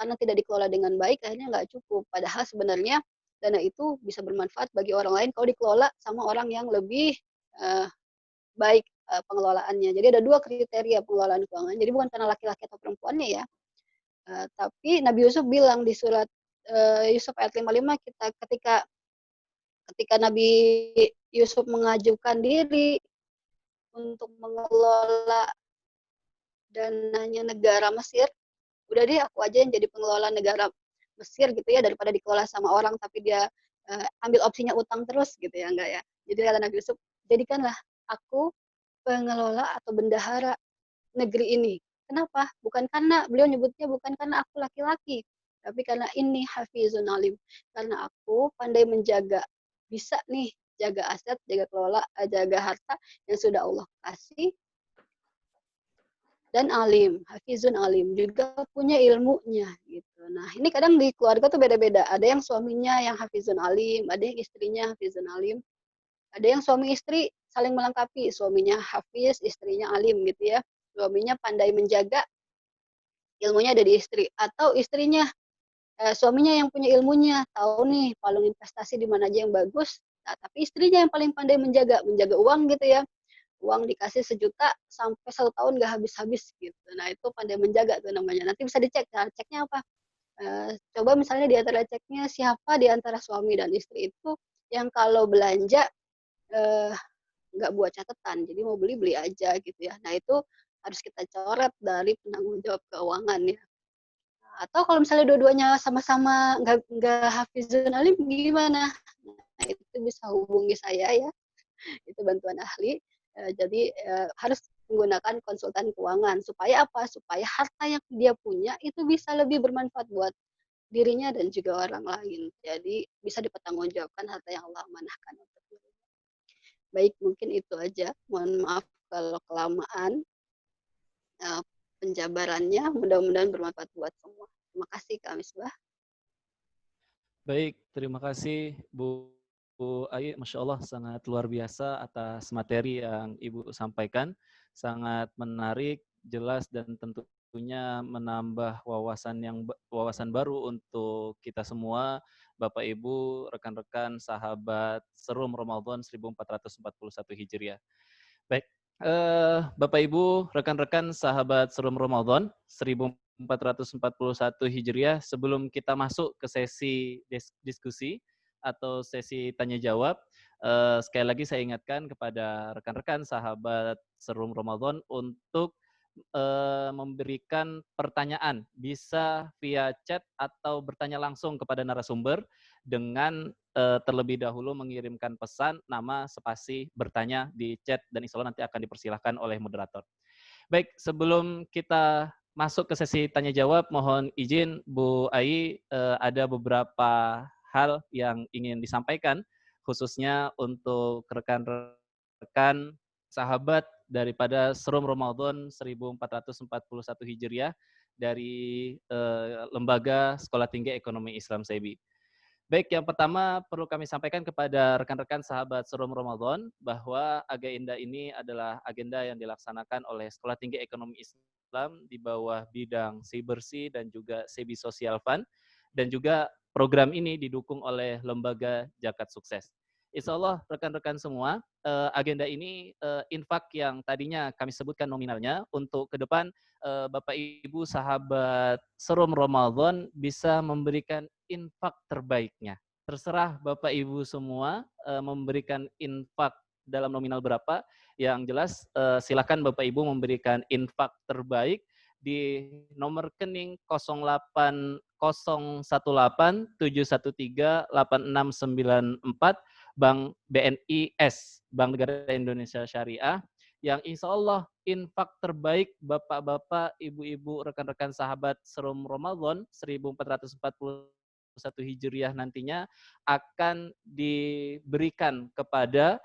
karena tidak dikelola dengan baik akhirnya nggak cukup. Padahal sebenarnya dana itu bisa bermanfaat bagi orang lain kalau dikelola sama orang yang lebih eh, baik pengelolaannya. Jadi ada dua kriteria pengelolaan keuangan. Jadi bukan karena laki-laki atau perempuannya ya. Tapi Nabi Yusuf bilang di surat Yusuf ayat 55, ketika Nabi Yusuf mengajukan diri untuk mengelola dananya negara Mesir, udah deh aku aja yang jadi pengelola negara Mesir gitu ya, daripada dikelola sama orang tapi dia ambil opsinya utang terus gitu ya, enggak ya. Jadi kata Nabi Yusuf, jadikanlah aku pengelola atau bendahara negeri ini. Kenapa? Bukan karena beliau nyebutnya bukan karena aku laki-laki, tapi karena ini hafizun alim. Karena aku pandai menjaga, bisa nih jaga aset, jaga kelola, jaga harta yang sudah Allah kasih, dan alim, hafizun alim, juga punya ilmunya gitu. Nah, ini kadang di keluarga tuh beda-beda. Ada yang suaminya yang hafizun alim, ada yang istrinya hafizun alim, ada yang suami istri saling melengkapi, suaminya hafiz, istrinya alim gitu ya. Suaminya pandai menjaga, ilmunya ada di istri, atau istrinya suaminya yang punya ilmunya, tahu nih palung investasi di mana aja yang bagus. Nah, tapi istrinya yang paling pandai menjaga uang gitu ya. Uang dikasih 1 juta sampai 1 tahun nggak habis-habis gitu. Nah itu pandai menjaga tuh namanya. Nanti bisa dicek, cara ceknya apa? Coba misalnya di antara ceknya, siapa di antara suami dan istri itu yang kalau belanja eh, nggak buat catatan, jadi mau beli beli aja gitu ya. Nah itu harus kita coret dari penanggung jawab keuangan ya. Atau kalau misalnya dua-duanya sama-sama nggak hafizun alim gimana? Nah itu bisa hubungi saya ya, itu bantuan ahli. Jadi harus menggunakan konsultan keuangan supaya apa? Supaya harta yang dia punya itu bisa lebih bermanfaat buat dirinya dan juga orang lain. Jadi bisa dipertanggungjawabkan harta yang Allah amanahkan untuk dirinya. Baik, mungkin itu aja. Mohon maaf kalau kelamaan uh, penjabarannya. Mudah-mudahan bermanfaat buat semua. Terima kasih Kak Misbah. Baik, terima kasih Bu Ai, Masya Allah sangat luar biasa atas materi yang Ibu sampaikan. Sangat menarik, jelas, dan tentunya menambah wawasan baru untuk kita semua, Bapak Ibu, rekan-rekan, sahabat Serum Ramadan 1441 Hijriah. Baik, Bapak Ibu, rekan-rekan, sahabat Serum Ramadan 1441 Hijriah, sebelum kita masuk ke sesi diskusi atau sesi tanya jawab, sekali lagi saya ingatkan kepada rekan-rekan sahabat Serum Ramadan untuk memberikan pertanyaan, bisa via chat atau bertanya langsung kepada narasumber dengan terlebih dahulu mengirimkan pesan, nama, spasi, bertanya di chat, dan insya Allah nanti akan dipersilahkan oleh moderator. Baik, sebelum kita masuk ke sesi tanya jawab, mohon izin Bu Ai, ada beberapa hal yang ingin disampaikan, khususnya untuk rekan-rekan sahabat daripada Serum Ramadan 1441 Hijriah dari Lembaga Sekolah Tinggi Ekonomi Islam SEBI. Baik, yang pertama perlu kami sampaikan kepada rekan-rekan sahabat Serum Ramadan bahwa agenda ini adalah agenda yang dilaksanakan oleh Sekolah Tinggi Ekonomi Islam di bawah bidang Bersih dan juga SEBI Social Fund, dan juga program ini didukung oleh Lembaga Zakat Sukses. Insya Allah rekan-rekan semua, agenda ini infak yang tadinya kami sebutkan nominalnya, untuk ke depan Bapak Ibu sahabat Serum Ramadan bisa memberikan infak terbaiknya. Terserah Bapak Ibu semua memberikan infak dalam nominal berapa. Yang jelas silakan Bapak Ibu memberikan infak terbaik di nomor rekening 08018713869 Bank BNI-S, Bank Negara Indonesia Syariah, yang insya Allah infak terbaik Bapak-Bapak, Ibu-Ibu, rekan-rekan sahabat Serum Ramadan 1441 Hijriah nantinya akan diberikan kepada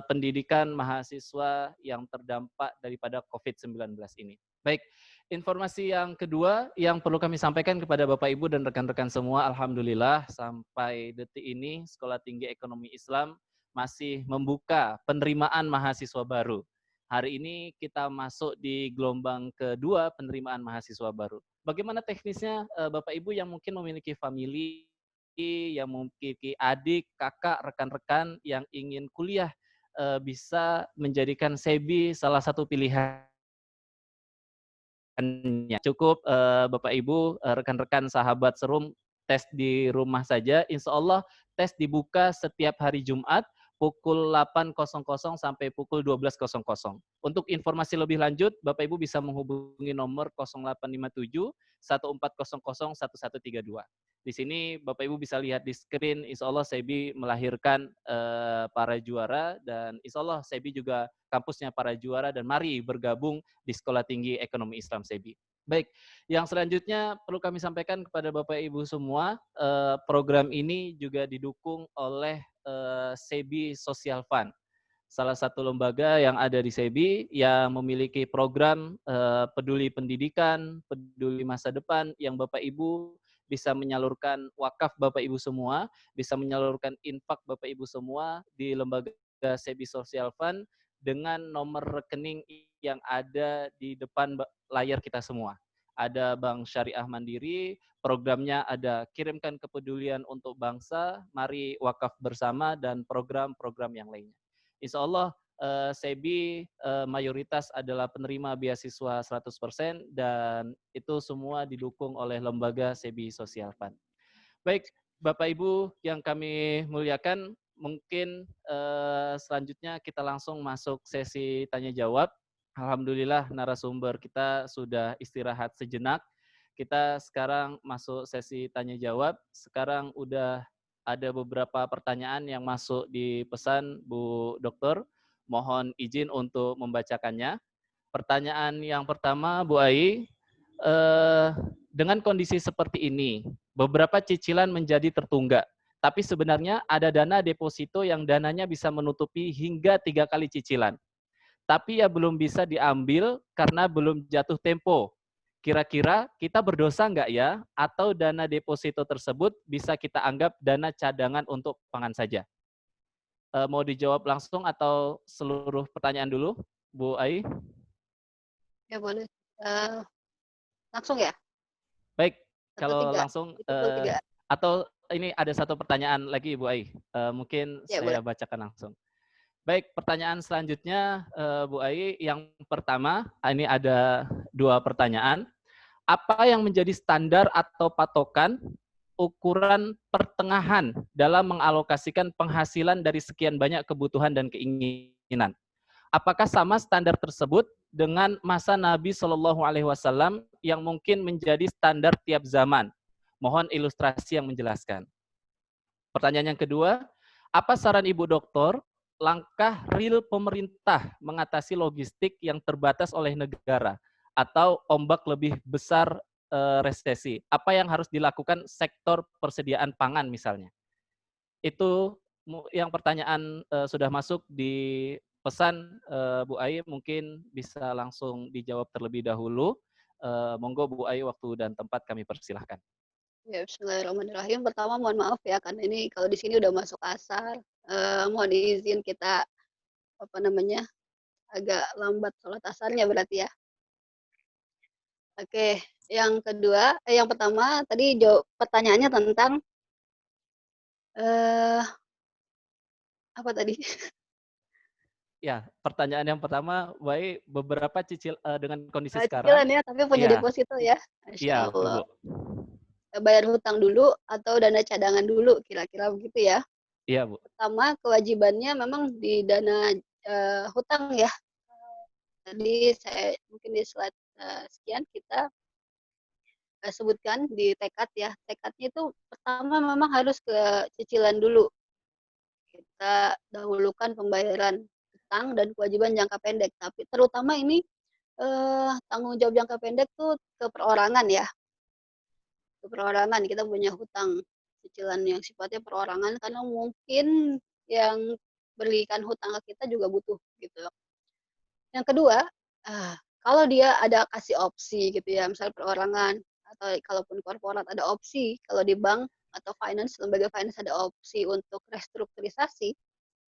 pendidikan mahasiswa yang terdampak daripada COVID-19 ini. Baik, informasi yang kedua yang perlu kami sampaikan kepada Bapak Ibu dan rekan-rekan semua, alhamdulillah sampai detik ini Sekolah Tinggi Ekonomi Islam masih membuka penerimaan mahasiswa baru. Hari ini kita masuk di gelombang kedua penerimaan mahasiswa baru. Bagaimana teknisnya Bapak Ibu yang mungkin memiliki famili, yang memiliki adik, kakak, rekan-rekan yang ingin kuliah bisa menjadikan SEBI salah satu pilihan. Cukup Bapak Ibu, rekan-rekan sahabat Serum tes di rumah saja. Insya Allah tes dibuka setiap hari Jumat pukul 8.00 sampai pukul 12.00. Untuk informasi lebih lanjut, Bapak Ibu bisa menghubungi nomor 0857 1400 1132. Di sini Bapak Ibu bisa lihat di screen, insya Allah SEBI melahirkan para juara, dan insya Allah SEBI juga kampusnya para juara, dan mari bergabung di Sekolah Tinggi Ekonomi Islam SEBI. Baik, yang selanjutnya perlu kami sampaikan kepada Bapak Ibu semua, program ini juga didukung oleh SEBI Social Fund, salah satu lembaga yang ada di SEBI yang memiliki program peduli pendidikan, peduli masa depan, yang Bapak Ibu bisa menyalurkan wakaf Bapak Ibu semua, bisa menyalurkan infak Bapak Ibu semua di lembaga SEBI Social Fund dengan nomor rekening yang ada di depan layar kita semua. Ada Bank Syariah Mandiri, programnya ada Kirimkan Kepedulian untuk Bangsa, Mari Wakaf Bersama, dan program-program yang lainnya. Insya Allah SEBI mayoritas adalah penerima beasiswa 100%, dan itu semua didukung oleh lembaga SEBI Social Fund. Baik, Bapak Ibu yang kami muliakan, mungkin selanjutnya kita langsung masuk sesi tanya jawab. Alhamdulillah narasumber kita sudah istirahat sejenak. Kita sekarang masuk sesi tanya jawab. Sekarang udah ada beberapa pertanyaan yang masuk di pesan Bu Dokter. Mohon izin untuk membacakannya. Pertanyaan yang pertama, Bu Ai, dengan kondisi seperti ini, beberapa cicilan menjadi tertunggak, tapi sebenarnya ada dana deposito yang dananya bisa menutupi hingga 3 kali cicilan. Tapi ya belum bisa diambil karena belum jatuh tempo. Kira-kira kita berdosa nggak ya? Atau dana deposito tersebut bisa kita anggap dana cadangan untuk pangan saja? Mau dijawab langsung atau seluruh pertanyaan dulu, Bu Ai? Ya boleh. Langsung ya? Baik, Atau kalau 3? langsung Itu 3. atau ini ada satu pertanyaan lagi, Bu Ai. Mungkin Ya, saya boleh. bacakan langsung. Baik, pertanyaan selanjutnya, Bu Ai. Yang pertama, ini ada 2 pertanyaan. Apa yang menjadi standar atau patokan ukuran pertengahan dalam mengalokasikan penghasilan dari sekian banyak kebutuhan dan keinginan? Apakah sama standar tersebut dengan masa Nabi Shallallahu Alaihi Wasallam yang mungkin menjadi standar tiap zaman? Mohon ilustrasi yang menjelaskan. Pertanyaan yang kedua, apa saran Ibu Doktor langkah real pemerintah mengatasi logistik yang terbatas oleh negara atau ombak lebih besar resesi? Apa yang harus dilakukan sektor persediaan pangan misalnya? Itu yang pertanyaan sudah masuk di pesan Bu Ai, mungkin bisa langsung dijawab terlebih dahulu. Monggo Bu Ai, waktu dan tempat kami persilahkan. Ya, bismillahirrahmanirrahim. Pertama mohon maaf ya, karena ini kalau di sini udah masuk asar. Mohon izin kita agak lambat sholat asarnya berarti ya. Oke, yang pertama tadi pertanyaannya tentang apa tadi? Ya, pertanyaan yang pertama, Bu Ai, beberapa dengan kondisi Cicilan sekarang. ya, tapi punya Iya, deposito ya. iya, Masya Allah. Bu. Bayar hutang dulu atau dana cadangan dulu, kira-kira begitu ya. Iya, Bu. Pertama, kewajibannya memang di dana hutang ya. Tadi saya mungkin di slide sekian kita sebutkan di tekad ya. Tekadnya itu pertama memang harus ke cicilan dulu. Kita dahulukan pembayaran hutang dan kewajiban jangka pendek. Tapi terutama ini tanggung jawab jangka pendek tuh ke perorangan ya. Ke perorangan kita punya hutang cicilan yang sifatnya perorangan karena mungkin yang berikan hutang ke kita juga butuh gitu loh. Yang kedua, kalau dia ada kasih opsi gitu ya, misal perorangan atau kalaupun korporat ada opsi, kalau di bank atau finance, lembaga finance ada opsi untuk restrukturisasi,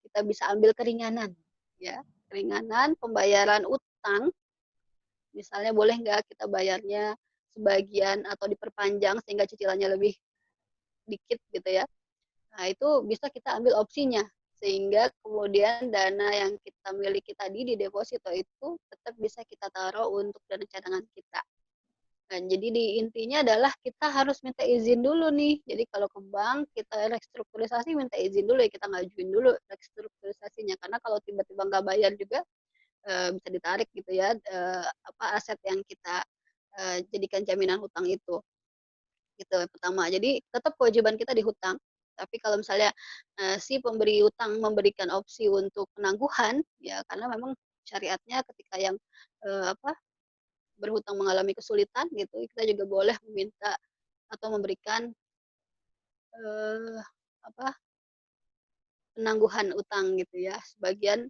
kita bisa ambil keringanan ya, keringanan pembayaran utang, misalnya boleh nggak kita bayarnya sebagian atau diperpanjang sehingga cicilannya lebih dikit gitu ya. Nah, itu bisa kita ambil opsinya sehingga kemudian dana yang kita miliki tadi di deposito itu tetap bisa kita taruh untuk dana cadangan kita. Nah, jadi di intinya adalah kita harus minta izin dulu nih. Jadi kalau ke bank kita restrukturisasi minta izin dulu ya, kita ngajuin dulu restrukturisasinya karena kalau tiba-tiba nggak bayar juga bisa ditarik gitu ya aset yang kita jadikan jaminan hutang itu. Gitu yang pertama. Jadi tetap kewajiban kita di hutang. Tapi kalau misalnya si pemberi hutang memberikan opsi untuk penangguhan, ya karena memang syariatnya ketika yang berhutang mengalami kesulitan gitu, kita juga boleh meminta atau memberikan eh, apa penangguhan utang gitu ya. Sebagian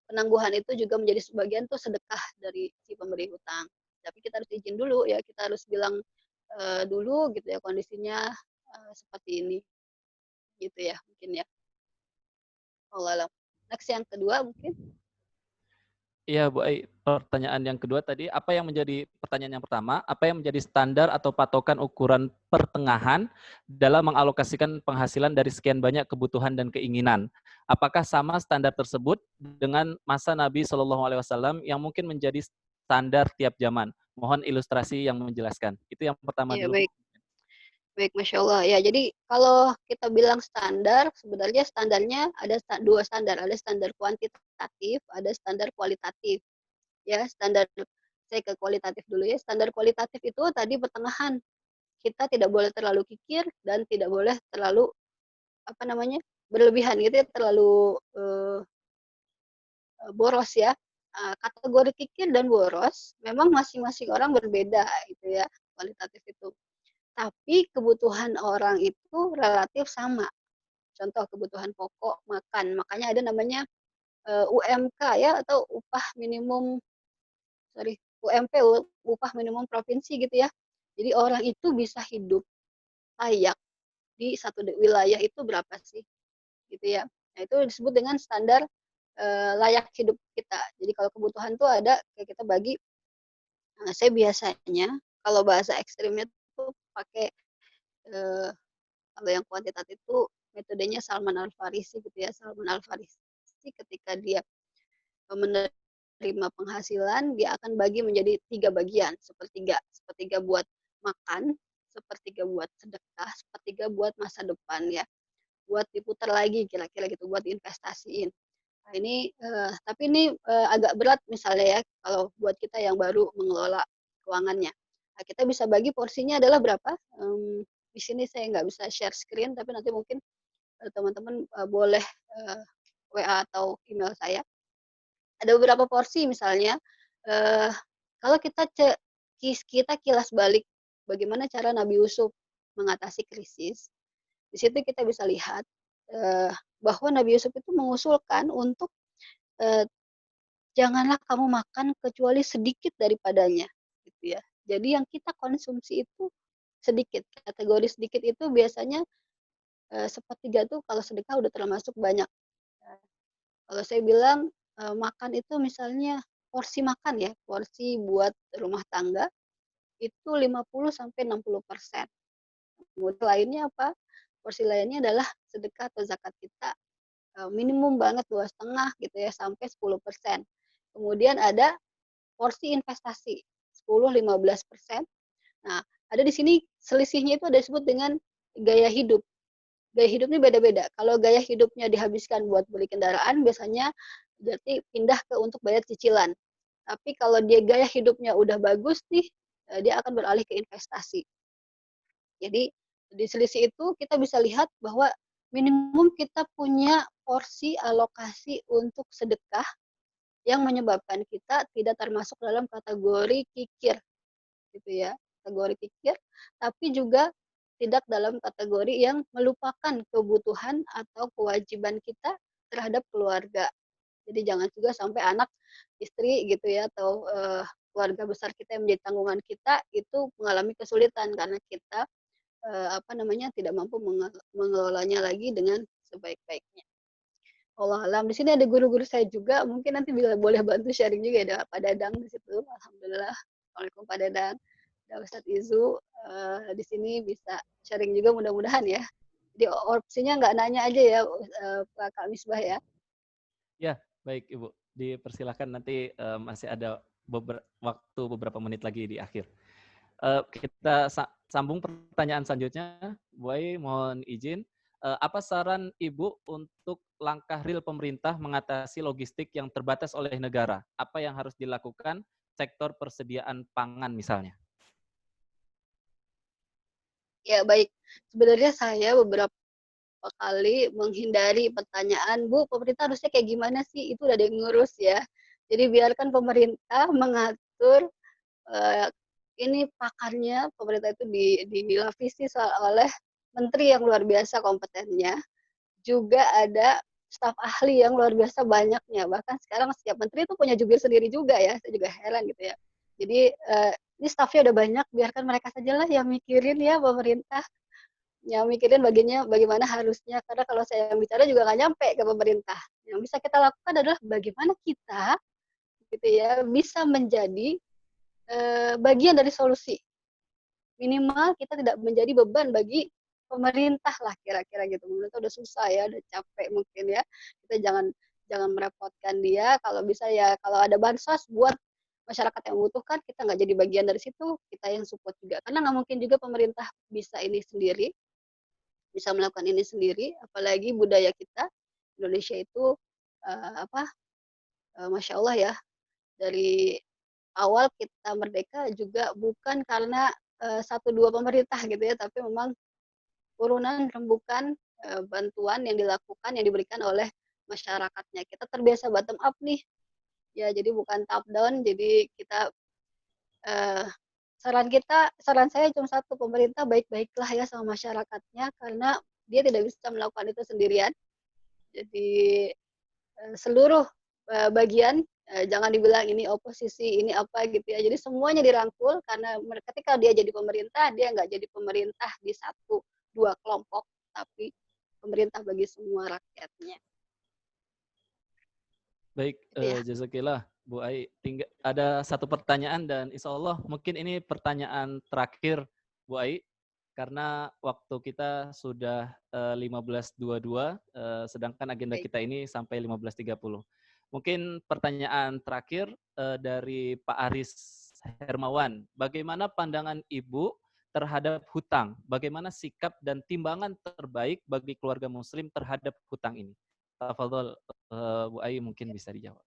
penangguhan itu juga menjadi sebagian tuh sedekah dari si pemberi hutang. Tapi kita harus izin dulu ya, kita harus bilang dulu gitu ya kondisinya seperti ini gitu ya mungkin ya. Allah alam. Next yang kedua mungkin. Iya, Bu Ai. Pertanyaan yang kedua tadi, apa yang menjadi pertanyaan yang pertama, apa yang menjadi standar atau patokan ukuran pertengahan dalam mengalokasikan penghasilan dari sekian banyak kebutuhan dan keinginan? Apakah sama standar tersebut dengan masa Nabi Shallallahu Alaihi Wasallam yang mungkin menjadi standar tiap zaman? Mohon ilustrasi yang menjelaskan. Itu yang pertama Iya dulu, Bu. baik. Baik, Masya Allah. Ya, jadi kalau kita bilang standar, sebenarnya standarnya ada dua standar. Ada standar kuantitatif, ada standar kualitatif. Ya, standar saya ke kualitatif dulu ya. Standar kualitatif itu tadi pertengahan. Kita tidak boleh terlalu kikir dan tidak boleh terlalu apa namanya berlebihan gitu ya, terlalu boros ya. Kategori kikir dan boros memang masing-masing orang berbeda gitu ya kualitatif itu. Tapi kebutuhan orang itu relatif sama. Contoh kebutuhan pokok makan, makanya ada namanya UMK ya atau upah minimum UMP upah minimum provinsi gitu ya. Jadi orang itu bisa hidup layak di satu wilayah itu berapa sih gitu ya. Nah, itu disebut dengan standar layak hidup kita. Jadi kalau kebutuhan tuh ada kayak kita bagi saya biasanya kalau bahasa ekstrimnya tuh pakai eh, kalau yang kuantitatif itu metodenya Salman Al-Farisi gitu ya. Salman Al-Farisi ketika dia menerima penghasilan, dia akan bagi menjadi 3 bagian, sepertiga. Sepertiga buat makan, sepertiga buat sedekah, sepertiga buat masa depan ya. Buat diputar lagi kira-kira gitu, buat diinvestasiin. Nah, ini tapi ini agak berat misalnya ya kalau buat kita yang baru mengelola keuangannya. Nah, kita bisa bagi porsinya adalah berapa? Di sini saya nggak bisa share screen, tapi nanti mungkin teman-teman boleh WA atau email saya. Ada beberapa porsi misalnya, kalau kita kilas balik bagaimana cara Nabi Yusuf mengatasi krisis, di situ kita bisa lihat bahwa Nabi Yusuf itu mengusulkan untuk janganlah kamu makan kecuali sedikit daripadanya, gitu ya. Jadi yang kita konsumsi itu sedikit. Kategori sedikit itu biasanya sepertiga tuh kalau sedekah udah termasuk banyak. Kalau saya bilang makan itu misalnya porsi makan ya, porsi buat rumah tangga itu 50 sampai 60%. Kemudian lainnya apa? Porsi lainnya adalah sedekah atau zakat kita minimum banget 2,5 gitu ya sampai 10%. Kemudian ada porsi investasi 10-15%. Nah, ada di sini selisihnya itu ada disebut dengan gaya hidup. Gaya hidupnya beda-beda. Kalau gaya hidupnya dihabiskan buat beli kendaraan, biasanya berarti pindah ke untuk bayar cicilan. Tapi kalau dia gaya hidupnya udah bagus nih, dia akan beralih ke investasi. Jadi di selisih itu kita bisa lihat bahwa minimum kita punya porsi alokasi untuk sedekah yang menyebabkan kita tidak termasuk dalam kategori kikir gitu ya, kategori kikir, tapi juga tidak dalam kategori yang melupakan kebutuhan atau kewajiban kita terhadap keluarga. Jadi jangan juga sampai anak, istri gitu ya, atau keluarga besar kita yang menjadi tanggungan kita itu mengalami kesulitan karena kita apa namanya, tidak mampu mengelolanya lagi dengan sebaik-baiknya. Wallahu alam. Di sini ada guru-guru saya juga, mungkin nanti bila boleh bantu sharing juga ya, ada Pak Dadang di situ. Alhamdulillah. Assalamualaikum Pak Dadang. Ada Ustadz Izu di sini bisa sharing juga mudah-mudahan ya. Jadi opsinya nggak nanya aja ya Kak Misbah ya. Ya, baik Ibu. Dipersilakan nanti masih ada waktu beberapa menit lagi di akhir. Kita sambung pertanyaan selanjutnya. Bu Ai, mohon izin. Apa saran Ibu untuk langkah real pemerintah mengatasi logistik yang terbatas oleh negara? Apa yang harus dilakukan sektor persediaan pangan misalnya? Ya baik, sebenarnya saya beberapa kali menghindari pertanyaan, Bu, pemerintah harusnya kayak gimana sih? Itu udah ada yang ngurus ya. Jadi biarkan pemerintah mengatur ini pakarnya, pemerintah itu dilapisi oleh menteri yang luar biasa kompetennya, juga ada staf ahli yang luar biasa banyaknya. Bahkan sekarang setiap menteri itu punya jubir sendiri juga ya, saya juga heran gitu ya. Jadi ini stafnya udah banyak, biarkan mereka sajalah yang mikirin ya pemerintah, yang mikirin bagaimana harusnya. Karena kalau saya yang bicara juga nggak nyampe ke pemerintah. Yang bisa kita lakukan adalah bagaimana kita gitu ya bisa menjadi bagian dari solusi. Minimal kita tidak menjadi beban bagi pemerintah lah kira-kira gitu. Pemerintah udah susah ya, udah capek mungkin ya. Kita jangan merepotkan dia. Kalau bisa ya kalau ada bansos buat masyarakat yang membutuhkan, kita nggak jadi bagian dari situ, kita yang support juga. Karena nggak mungkin juga pemerintah bisa ini sendiri, bisa melakukan ini sendiri. Apalagi budaya kita Indonesia itu masya Allah ya, dari awal kita merdeka juga bukan karena satu dua pemerintah gitu ya, tapi memang urunan rembukan bantuan yang dilakukan yang diberikan oleh masyarakatnya. Kita terbiasa bottom up nih, ya jadi bukan top down. Jadi kita uh, saran saya cuma satu, pemerintah baik-baiklah ya sama masyarakatnya karena dia tidak bisa melakukan itu sendirian. Jadi seluruh bagian jangan dibilang ini oposisi ini apa gitu ya, jadi semuanya dirangkul karena ketika dia jadi pemerintah dia nggak jadi pemerintah di satu dua kelompok tapi pemerintah bagi semua rakyatnya. Baik, Gitu ya. jazakillah Bu Ai. Ada satu pertanyaan dan insya Allah mungkin ini pertanyaan terakhir Bu Ai karena waktu kita sudah 15.22 sedangkan agenda Baik. kita ini sampai 15.30. Mungkin pertanyaan terakhir dari Pak Aris Hermawan. Bagaimana pandangan Ibu terhadap hutang? Bagaimana sikap dan timbangan terbaik bagi keluarga muslim terhadap hutang ini? Tafadhol Bu Ai mungkin bisa dijawab.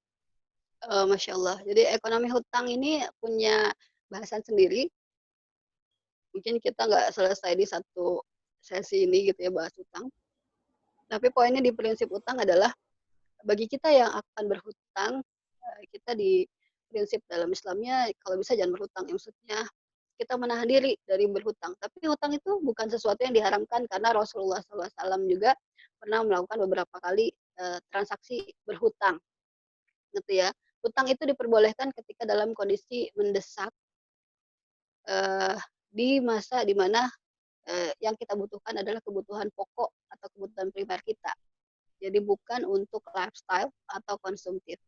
Masya Allah. Jadi ekonomi hutang ini punya bahasan sendiri. Mungkin kita nggak selesai di satu sesi ini gitu ya bahas hutang. Tapi poinnya di prinsip hutang adalah bagi kita yang akan berhutang, kita di prinsip dalam Islamnya kalau bisa jangan berhutang. Ya, maksudnya kita menahan diri dari berhutang. Tapi hutang itu bukan sesuatu yang diharamkan karena Rasulullah SAW juga pernah melakukan beberapa kali transaksi berhutang, gitu ya. Hutang itu diperbolehkan ketika dalam kondisi mendesak di masa di mana yang kita butuhkan adalah kebutuhan pokok atau kebutuhan primer kita. Jadi bukan untuk lifestyle atau konsumtif.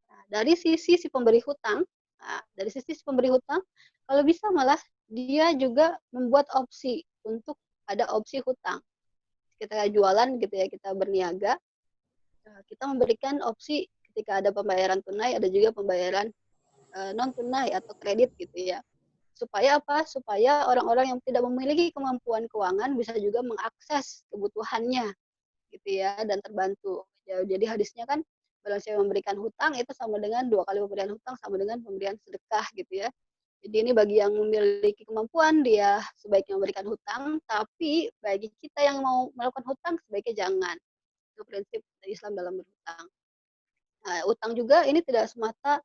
Nah, dari sisi si pemberi hutang, kalau bisa malah dia juga membuat opsi untuk ada opsi hutang. Kita jualan gitu ya, kita berniaga, kita memberikan opsi ketika ada pembayaran tunai, ada juga pembayaran non tunai atau kredit gitu ya. Supaya apa? Supaya orang-orang yang tidak memiliki kemampuan keuangan bisa juga mengakses kebutuhannya gitu ya dan terbantu. Ya, jadi hadisnya kan barang siapa memberikan hutang itu sama dengan 2 kali pemberian hutang sama dengan pemberian sedekah gitu ya. Jadi ini bagi yang memiliki kemampuan dia sebaiknya memberikan hutang, tapi bagi kita yang mau melakukan hutang sebaiknya jangan. Itu prinsip Islam dalam berhutang. Nah, utang juga ini tidak semata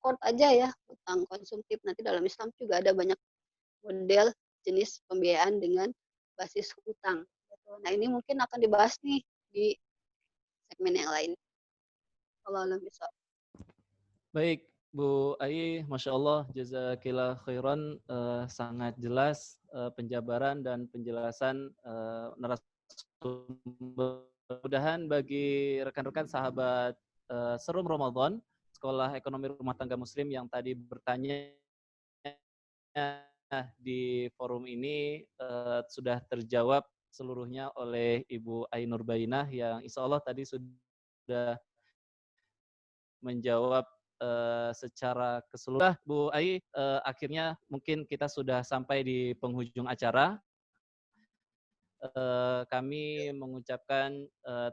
qard aja ya, utang konsumtif. Nanti dalam Islam juga ada banyak model jenis pembiayaan dengan basis hutang. Gitu. Nah ini mungkin akan dibahas nih di segmen yang lain. Kalau bisa. Baik, Bu Ai, Masya Allah, jazakillah khairan, sangat jelas penjabaran dan penjelasan narasumber. Mudah-mudahan bagi rekan-rekan sahabat Serum Ramadan, Sekolah Ekonomi Rumah Tangga Muslim yang tadi bertanya di forum ini sudah terjawab seluruhnya oleh Ibu Ai Nurbainah yang insya Allah tadi sudah menjawab secara keseluruhan. Bu Ai, akhirnya mungkin kita sudah sampai di penghujung acara. Kami mengucapkan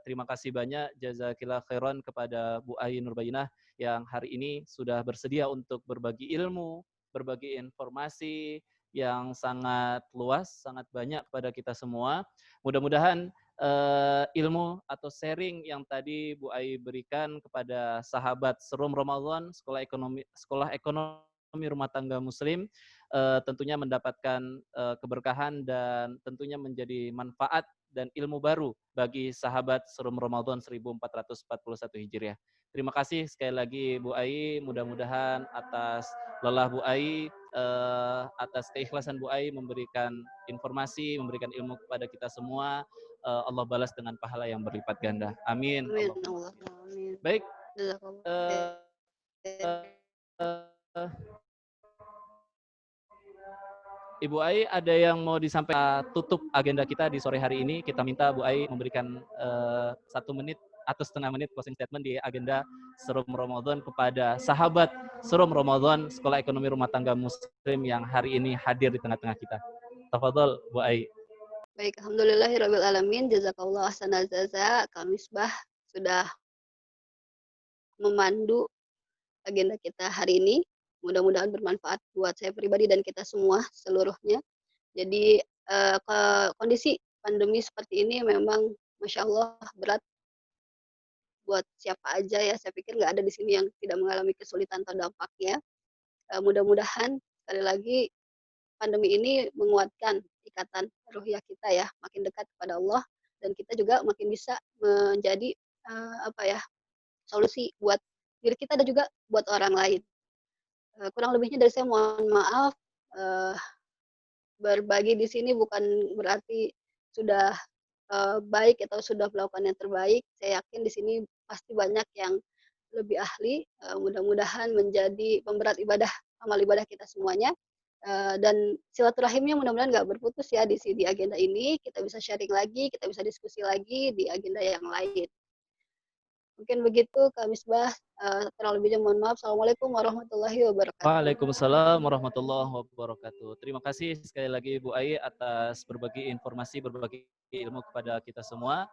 terima kasih banyak jazakillah khairan kepada Bu Ai Nurbainah yang hari ini sudah bersedia untuk berbagi ilmu, berbagi informasi yang sangat luas, sangat banyak kepada kita semua. Mudah-mudahan ilmu atau sharing yang tadi Bu Ai berikan kepada sahabat Serum Ramadan, Sekolah Ekonomi Rumah Tangga Muslim, tentunya mendapatkan keberkahan dan tentunya menjadi manfaat dan ilmu baru bagi sahabat Serum Ramadan 1441 Hijriah. Terima kasih sekali lagi Bu Ai, mudah-mudahan atas lelah Bu Ai, atas keikhlasan Bu Ai memberikan informasi, memberikan ilmu kepada kita semua, Allah balas dengan pahala yang berlipat ganda. Amin. Amin. Allah. Amin. Baik. Jazakallah. Ibu Ai, ada yang mau disampaikan tutup agenda kita di sore hari ini? Kita minta Bu Ai memberikan 1 menit atau setengah menit closing statement di agenda Serum Ramadan kepada sahabat Serum Ramadan Sekolah Ekonomi Rumah Tangga Muslim yang hari ini hadir di tengah-tengah kita. Tafadhol Bu Ai. Baik, alhamdulillahirabbil alamin, jazakallah ahsanal jaza. Kak Misbah sudah memandu agenda kita hari ini. Mudah-mudahan bermanfaat buat saya pribadi dan kita semua seluruhnya. Jadi kondisi pandemi seperti ini memang Masya Allah berat buat siapa aja ya. Saya pikir nggak ada di sini yang tidak mengalami kesulitan atau dampaknya. Mudah-mudahan sekali lagi pandemi ini menguatkan ikatan ruhiyah kita ya, makin dekat kepada Allah dan kita juga makin bisa menjadi solusi buat diri kita dan juga buat orang lain. Kurang lebihnya dari saya mohon maaf. Berbagi di sini bukan berarti sudah baik atau sudah melakukan yang terbaik. Saya yakin di sini pasti banyak yang lebih ahli. Mudah-mudahan menjadi pemberat amal ibadah kita semuanya. Dan silaturahimnya mudah-mudahan nggak berputus ya di agenda ini. Kita bisa sharing lagi, kita bisa diskusi lagi di agenda yang lain. Mungkin begitu Kak Misbah. Kurang lebihnya mohon maaf. Assalamualaikum warahmatullahi wabarakatuh. Waalaikumsalam warahmatullahi wabarakatuh. Terima kasih sekali lagi Bu Ai atas berbagi informasi, berbagi ilmu kepada kita semua.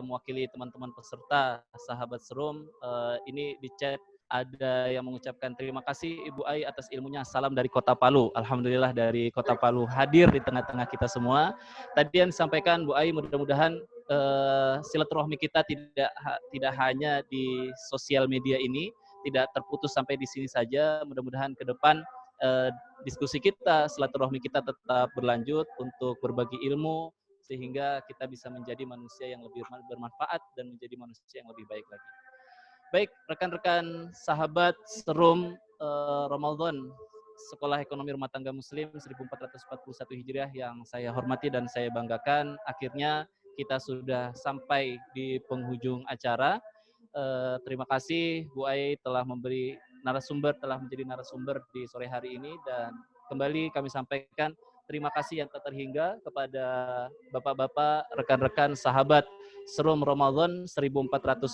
Mewakili teman-teman peserta sahabat Serum, ini di chat ada yang mengucapkan terima kasih Ibu Ai atas ilmunya. Salam dari Kota Palu. Alhamdulillah dari Kota Palu hadir di tengah-tengah kita semua. Tadi yang disampaikan Bu Ai, mudah-mudahan silaturahmi kita tidak hanya di sosial media ini, tidak terputus sampai di sini saja. Mudah-mudahan ke depan diskusi kita, silaturahmi kita tetap berlanjut untuk berbagi ilmu sehingga kita bisa menjadi manusia yang lebih bermanfaat dan menjadi manusia yang lebih baik lagi. Baik, rekan-rekan sahabat Serum Ramadan Sekolah Ekonomi Rumah Tangga Muslim 1441 Hijriah yang saya hormati dan saya banggakan, akhirnya kita sudah sampai di penghujung acara. Terima kasih Bu Ai telah menjadi narasumber di sore hari ini, dan kembali kami sampaikan terima kasih yang tak terhingga kepada bapak-bapak, rekan-rekan sahabat Serum Ramadan 1441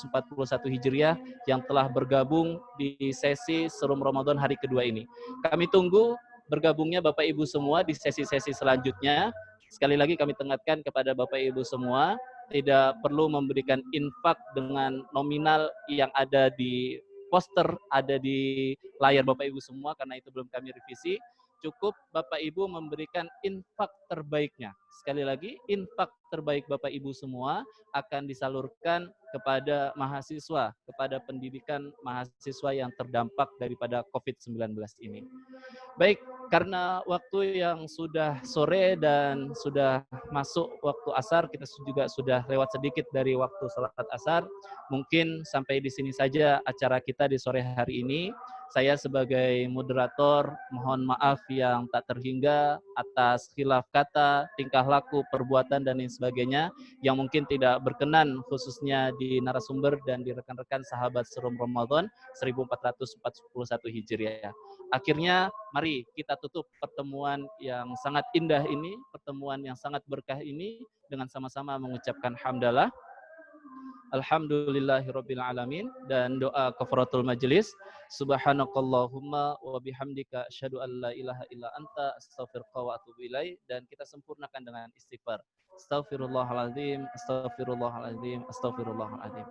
Hijriah yang telah bergabung di sesi Serum Ramadan hari kedua ini. Kami tunggu bergabungnya Bapak Ibu semua di sesi-sesi selanjutnya. Sekali lagi kami tekankan kepada Bapak Ibu semua, tidak perlu memberikan infak dengan nominal yang ada di poster, ada di layar Bapak Ibu semua, karena itu belum kami revisi. cukup Bapak Ibu memberikan infak terbaiknya. Sekali lagi, infak terbaik Bapak Ibu semua akan disalurkan kepada mahasiswa, kepada pendidikan mahasiswa yang terdampak daripada COVID-19 ini. Baik, karena waktu yang sudah sore dan sudah masuk waktu asar, kita juga sudah lewat sedikit dari waktu salat asar. Mungkin sampai di sini saja acara kita di sore hari ini. Saya sebagai moderator mohon maaf yang tak terhingga atas khilaf kata, tingkah laku, perbuatan dan lain sebagainya yang mungkin tidak berkenan khususnya di narasumber dan di rekan-rekan sahabat Serum Ramadan 1441 Hijriah. Akhirnya mari kita tutup pertemuan yang sangat indah ini, pertemuan yang sangat berkah ini dengan sama-sama mengucapkan hamdalah. Alhamdulillahirabbil alamin dan doa kafaratul majelis. Subhanakallahumma wa bihamdika asyhadu an la ilaha illa anta astaghfiruka wa atubu ilaik, dan kita sempurnakan dengan istighfar. Astaghfirullahalazim, astaghfirullahalazim, astaghfirullahalazim.